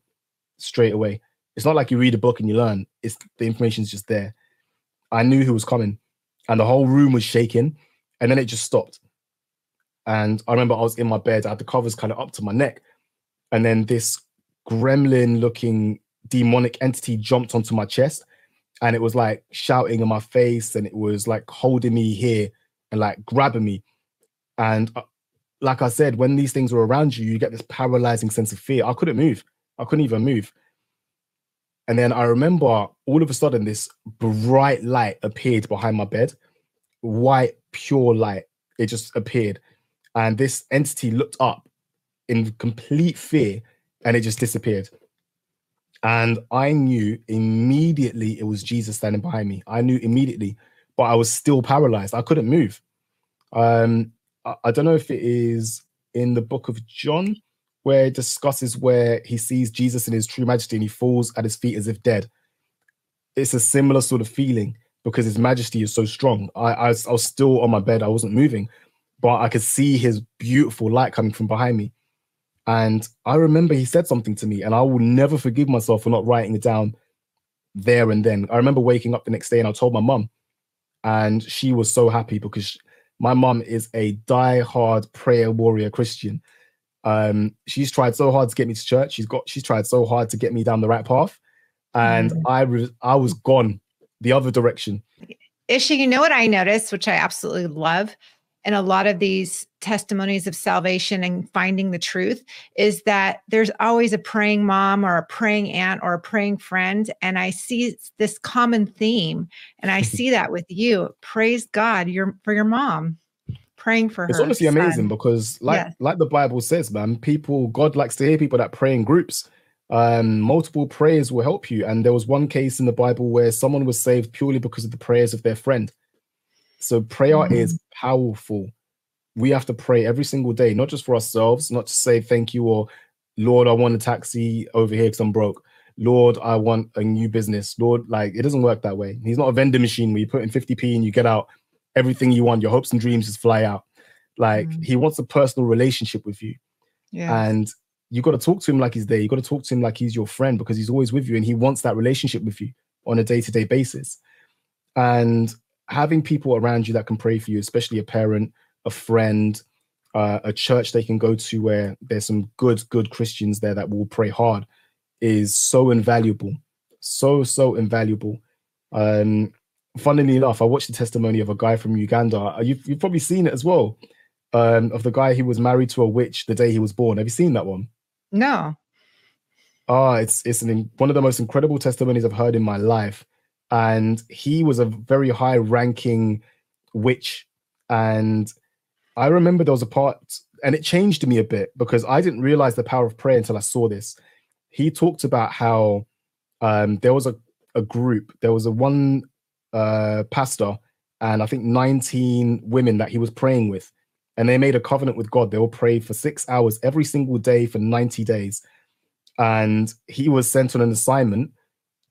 straight away. It's not like you read a book and you learn. It's the information's just there. I knew who was coming and the whole room was shaking and then it just stopped. And I remember I was in my bed, I had the covers kind of up to my neck. And then this gremlin looking demonic entity jumped onto my chest and it was like shouting in my face and it was like holding me here and like grabbing me. And like I said, when these things were around you, you get this paralyzing sense of fear. I couldn't move. I couldn't even move. And then I remember all of a sudden this bright light appeared behind my bed, white, pure light. It just appeared. And this entity looked up in complete fear and it just disappeared. And I knew immediately it was Jesus standing behind me. I knew immediately, but I was still paralyzed. I couldn't move. I don't know if it is in the book of John where it discusses where he sees Jesus in his true majesty and he falls at his feet as if dead. It's a similar sort of feeling because his majesty is so strong. I was still on my bed. I wasn't moving, but I could see his beautiful light coming from behind me. And I remember he said something to me and I will never forgive myself for not writing it down there and then. I remember waking up the next day and I told my mum and she was so happy because my mum is a die-hard prayer warrior Christian. She's tried so hard to get me to church. She's tried so hard to get me down the right path. And I was gone the other direction. Isha, you know what I noticed, which I absolutely love, and a lot of these testimonies of salvation and finding the truth is that there's always a praying mom or a praying aunt or a praying friend. And I see this common theme. And I see that with you. Praise God for your mom. Praying for her. It's honestly amazing because like the Bible says, man, God likes to hear people that pray in groups. Multiple prayers will help you. And there was one case in the Bible where someone was saved purely because of the prayers of their friend. So prayer is powerful. We have to pray every single day, not just for ourselves, not to say thank you or Lord, I want a taxi over here because I'm broke. Lord, I want a new business. Lord, like it doesn't work that way. He's not a vending machine where you put in 50p and you get out everything you want. Your hopes and dreams just fly out. Like he wants a personal relationship with you. And you got to talk to him like he's there. You got to talk to him like he's your friend because he's always with you and he wants that relationship with you on a day-to-day basis. And having people around you that can pray for you, especially a parent, a friend, a church they can go to where there's some good Christians there that will pray hard is so invaluable. So invaluable. Funnily enough, I watched the testimony of a guy from Uganda. You've probably seen it as well, of the guy who was married to a witch the day he was born. Have you seen that one? No. It's one of the most incredible testimonies I've heard in my life. And he was a very high-ranking witch. And I remember there was a part, and it changed me a bit because I didn't realize the power of prayer until I saw this. He talked about how there was a group, there was one pastor, and I think 19 women that he was praying with. And they made a covenant with God. They will pray for 6 hours every single day for 90 days. And he was sent on an assignment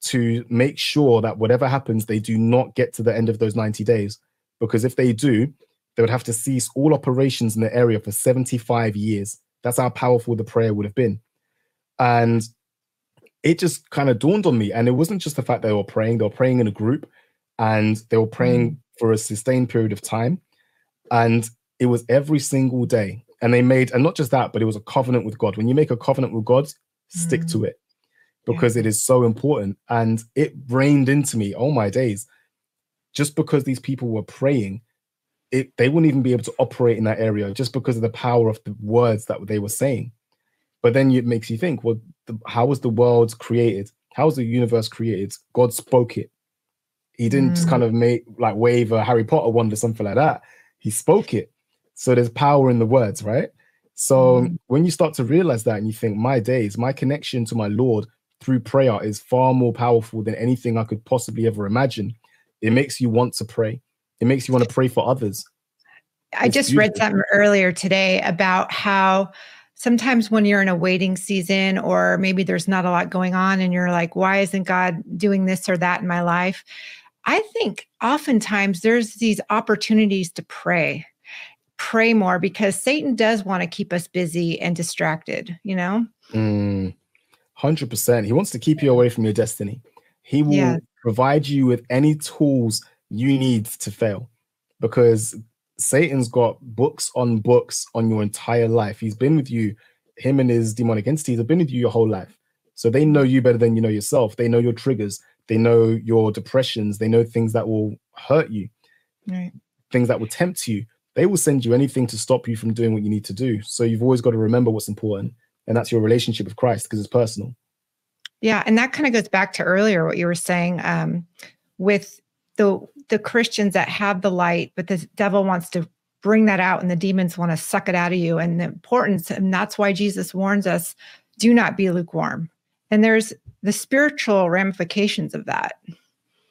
to make sure that whatever happens, they do not get to the end of those 90 days. Because if they do, they would have to cease all operations in the area for 75 years. That's how powerful the prayer would have been. And it just kind of dawned on me. And it wasn't just the fact they were praying in a group and they were praying for a sustained period of time. And it was every single day. And and not just that, but it was a covenant with God. When you make a covenant with God, stick to it because it is so important. And it rained into me, oh my days, just because these people were praying, they wouldn't even be able to operate in that area just because of the power of the words that they were saying. But then it makes you think, well, how was the world created? How was the universe created? God spoke it. He didn't just kind of wave a Harry Potter wand or something like that. He spoke it. So there's power in the words, right? So when you start to realize that and you think, my days, my connection to my Lord through prayer is far more powerful than anything I could possibly ever imagine. It makes you want to pray. It makes you want to pray for others. I just read something earlier today about how sometimes when you're in a waiting season or maybe there's not a lot going on and you're like, why isn't God doing this or that in my life? I think oftentimes there's these opportunities to pray more because Satan does want to keep us busy and distracted, 100%. He wants to keep you away from your destiny. He will provide you with any tools you need to fail because Satan's got books on your entire life. He's been with you. Him and his demonic entities have been with you your whole life. So they know you better than you know yourself. They know your triggers. They know your depressions. They know things that will hurt you, things that will tempt you. They will send you anything to stop you from doing what you need to do. So you've always got to remember what's important. and that's your relationship with Christ, because it's personal. Yeah, and that kind of goes back to earlier what you were saying, with the Christians that have the light, but the devil wants to bring that out, and the demons want to suck it out of you. And the importance, and that's why Jesus warns us, do not be lukewarm. And there's the spiritual ramifications of that.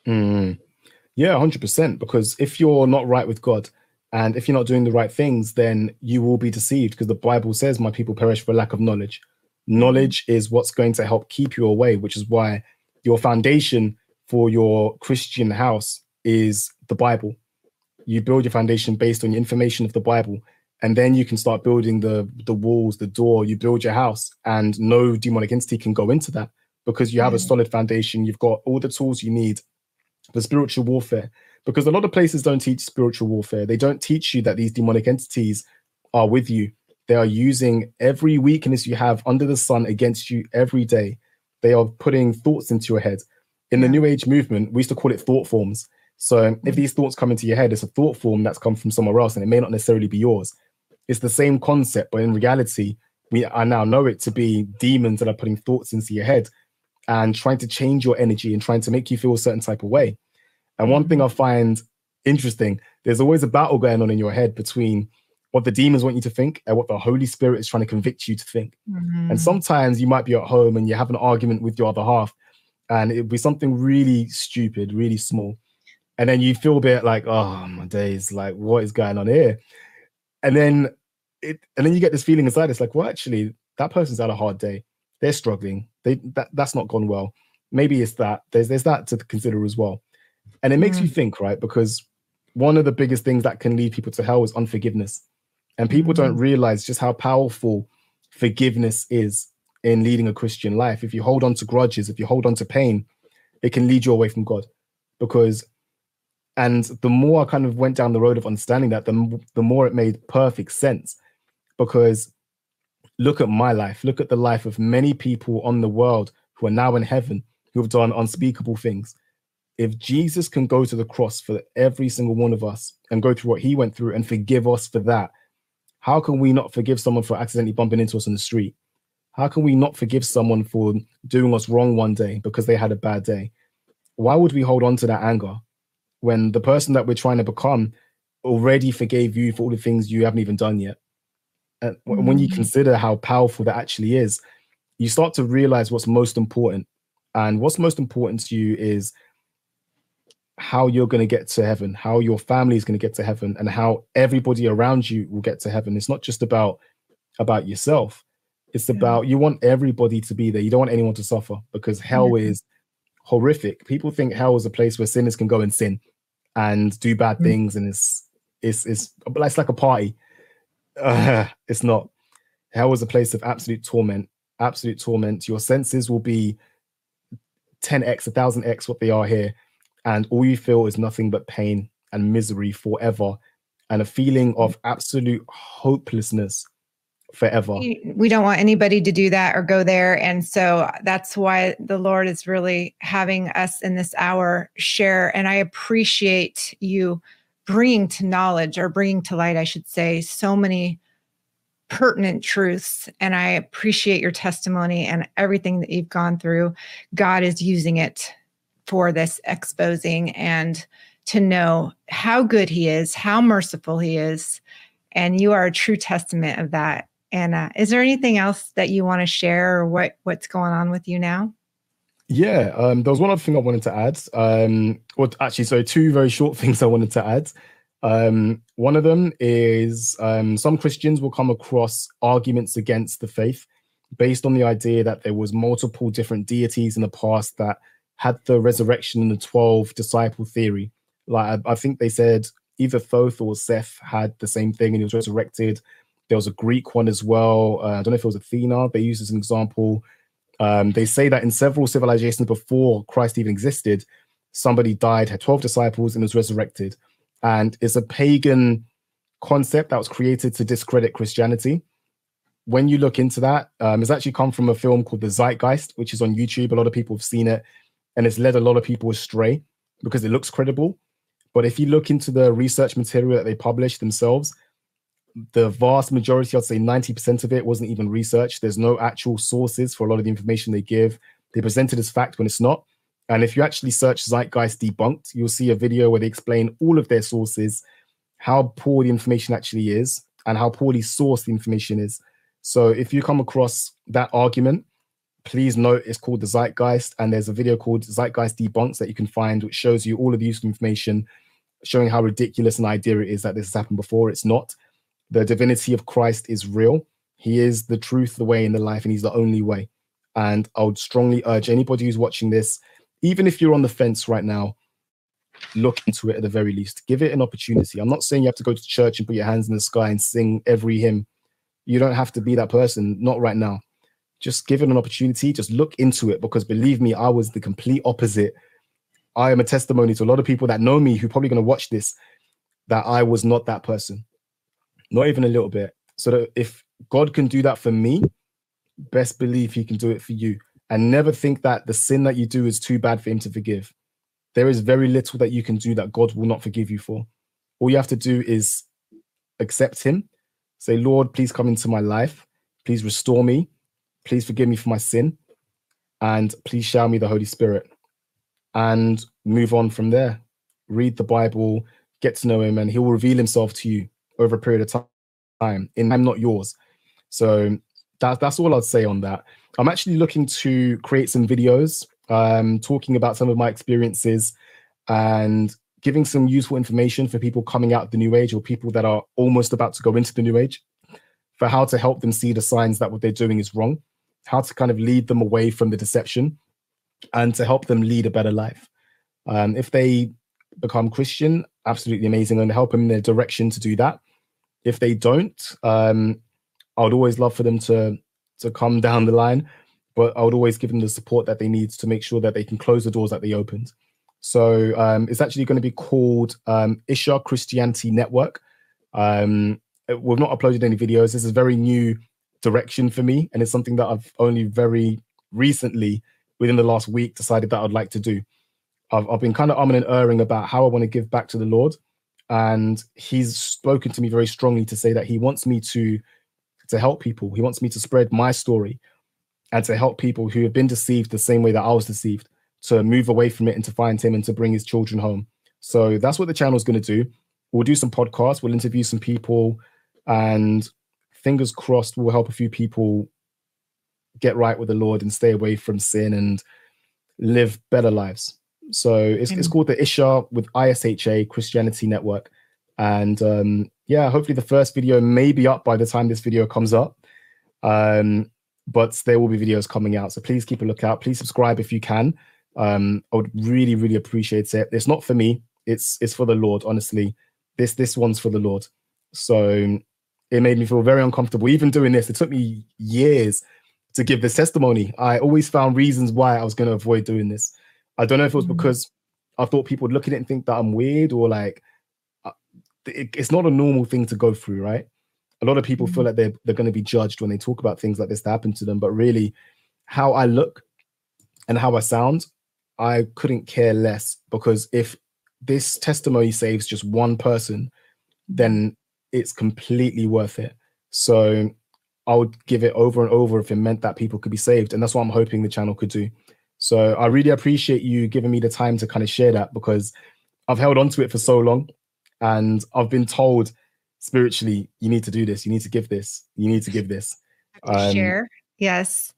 Yeah, 100%. Because if you're not right with God, and if you're not doing the right things, then you will be deceived, because the Bible says, my people perish for lack of knowledge. Knowledge is what's going to help keep you away, which is why your foundation for your Christian house is the Bible. You build your foundation based on your information of the Bible, and then you can start building the walls, the door. You build your house, and no demonic entity can go into that, because you have a solid foundation. You've got all the tools you need for spiritual warfare, because a lot of places don't teach spiritual warfare. They don't teach you that these demonic entities are with you. They are using every weakness you have under the sun against you every day. They are putting thoughts into your head. In the New Age movement, we used to call it thought forms. So if these thoughts come into your head, it's a thought form that's come from somewhere else, and it may not necessarily be yours. It's the same concept, but in reality, I now know it to be demons that are putting thoughts into your head and trying to change your energy and trying to make you feel a certain type of way. And one thing I find interesting, there's always a battle going on in your head between what the demons want you to think and what the Holy Spirit is trying to convict you to think. And sometimes you might be at home and you have an argument with your other half, and it'd be something really stupid, really small. And then you feel a bit like, oh my days, like what is going on here? And then you get this feeling inside. It's like, well, actually, that person's had a hard day. They're struggling. That's not gone well. Maybe it's that. There's that to consider as well. And it makes you think, right? Because one of the biggest things that can lead people to hell is unforgiveness. And people don't realize just how powerful forgiveness is in leading a Christian life. If you hold on to grudges, if you hold on to pain, it can lead you away from God. And the more I kind of went down the road of understanding that, the more it made perfect sense. Because look at my life, look at the life of many people on the world who are now in heaven, who have done unspeakable things. If Jesus can go to the cross for every single one of us and go through what he went through and forgive us for that, how can we not forgive someone for accidentally bumping into us on the street? How can we not forgive someone for doing us wrong one day because they had a bad day? Why would we hold on to that anger when the person that we're trying to become already forgave you for all the things you haven't even done yet? And when you consider how powerful that actually is, you start to realize what's most important. And what's most important to you is how you're going to get to heaven, how your family is going to get to heaven, and how everybody around you will get to heaven. It's not just about yourself. It's about, you want everybody to be there. You don't want anyone to suffer, because hell is horrific. People think hell is a place where sinners can go and sin and do bad things, and it's like a party. It's not. Hell is a place of absolute torment. Absolute torment. Your senses will be 10x, 1,000x what they are here, and all you feel is nothing but pain and misery forever, and a feeling of absolute hopelessness forever. We don't want anybody to do that or go there. And so that's why the Lord is really having us in this hour share. And I appreciate you bringing to knowledge, or bringing to light, I should say, so many pertinent truths. And I appreciate your testimony and everything that you've gone through. God is using it for this exposing, and to know how good he is, how merciful he is. And you are a true testament of that. And is there anything else that you want to share, or what's going on with you now? Yeah, there was one other thing I wanted to add. Two very short things I wanted to add. One of them is some Christians will come across arguments against the faith based on the idea that there was multiple different deities in the past that had the resurrection in the 12 disciple theory. Like I think they said either Thoth or Seth had the same thing and he was resurrected. There was a Greek one as well. I don't know if it was Athena they used as an example. They say that in several civilizations before Christ even existed, somebody died, had 12 disciples, and was resurrected. And it's a pagan concept that was created to discredit Christianity. When you look into that, it's actually come from a film called The Zeitgeist, which is on YouTube. A lot of people have seen it, and it's led a lot of people astray because it looks credible. But if you look into the research material that they publish themselves, the vast majority, I'd say 90% of it, wasn't even researched. There's no actual sources for a lot of the information they give. They present it as fact when it's not. And if you actually search Zeitgeist Debunked, you'll see a video where they explain all of their sources, how poor the information actually is, and how poorly sourced the information is. So if you come across that argument, please note it's called the Zeitgeist, and there's a video called Zeitgeist Debunks that you can find, which shows you all of the useful information, showing how ridiculous an idea it is that this has happened before. It's not. The divinity of Christ is real. He is the truth, the way, and the life, and he's the only way. And I would strongly urge anybody who's watching this, even if you're on the fence right now, look into it at the very least. Give it an opportunity. I'm not saying you have to go to church and put your hands in the sky and sing every hymn. You don't have to be that person, not right now. Just give it an opportunity. Just look into it, because believe me, I was the complete opposite. I am a testimony to a lot of people that know me who are probably going to watch this, that I was not that person. Not even a little bit. So that if God can do that for me, best believe he can do it for you. And never think that the sin that you do is too bad for him to forgive. There is very little that you can do that God will not forgive you for. All you have to do is accept him. Say, Lord, please come into my life. Please restore me. Please forgive me for my sin. And please shower me the Holy Spirit. And move on from there. Read the Bible, get to know him, and he will reveal himself to you over a period of time. In time, not yours. So that's all I'd say on that. I'm actually looking to create some videos talking about some of my experiences and giving some useful information for people coming out of the New Age, or people that are almost about to go into the New Age, for how to help them see the signs that what they're doing is wrong, how to kind of lead them away from the deception, and to help them lead a better life. If they become Christian, absolutely amazing, and help them in their direction to do that. If they don't, I would always love for them to come down the line, but I would always give them the support that they need to make sure that they can close the doors that they opened. So it's actually going to be called Isha Christianity Network. We've not uploaded any videos. This is a very new direction for me, and it's something that I've only very recently, within the last week, decided that I'd like to do. I've been kind of umming and erring about how I want to give back to the Lord, and he's spoken to me very strongly to say that he wants me to help people. He wants me to spread my story and to help people who have been deceived the same way that I was deceived, to move away from it and to find him and to bring his children home. So that's what the channel is going to do. We'll do some podcasts, we'll interview some people, and fingers crossed we'll help a few people get right with the Lord and stay away from sin and live better lives. So it's called the Isha with ISHA Christianity Network. And yeah, hopefully the first video may be up by the time this video comes up. But there will be videos coming out. So please keep a lookout. Please subscribe if you can. I would really, really appreciate it. It's not for me. It's for the Lord, honestly. This one's for the Lord. So it made me feel very uncomfortable. Even doing this, it took me years to give this testimony. I always found reasons why I was going to avoid doing this. I don't know if it was because I thought people would look at it and think that I'm weird, or like, it's not a normal thing to go through, right? A lot of people feel like they're going to be judged when they talk about things like this that happen to them. But really, how I look and how I sound, I couldn't care less, because if this testimony saves just one person, then it's completely worth it. So I would give it over and over if it meant that people could be saved. And that's what I'm hoping the channel could do. So I really appreciate you giving me the time to kind of share that, because I've held on to it for so long, and I've been told spiritually, you need to do this, you need to give this, you need to give this. Share. Yes.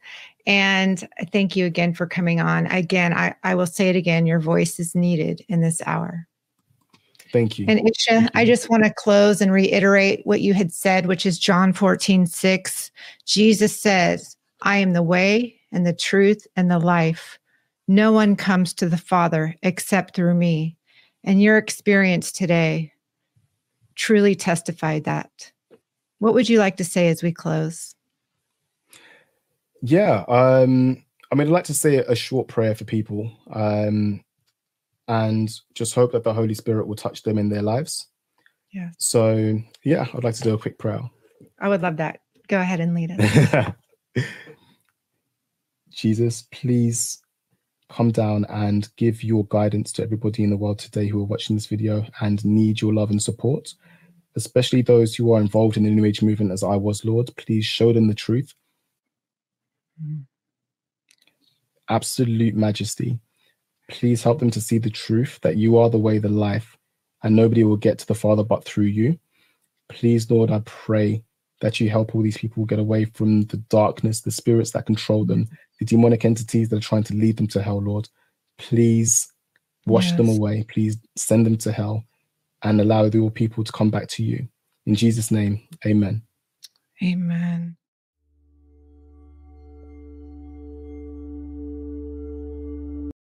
And thank you again for coming on. Again, I will say it again, your voice is needed in this hour. Thank you. And Isha, I just want to close and reiterate what you had said, which is John 14:6. Jesus says, I am the way and the truth and the life. No one comes to the Father except through me. And your experience today truly testified that. What would you like to say as we close? Yeah, I mean, I'd like to say a short prayer for people, and just hope that the Holy Spirit will touch them in their lives. Yeah. So, yeah, I'd like to do a quick prayer. I would love that. Go ahead and lead us. Jesus, please come down and give your guidance to everybody in the world today who are watching this video and need your love and support. especially those who are involved in the New Age movement as I was, Lord. Please show them the truth. Absolute majesty. Please help them to see the truth, that you are the way, the life, and nobody will get to the Father but through you. Please, Lord, I pray that you help all these people get away from the darkness, the spirits that control them, the demonic entities that are trying to lead them to hell, Lord. Please wash them away. Please send them to hell and allow all people to come back to you. In Jesus' name, amen. Amen.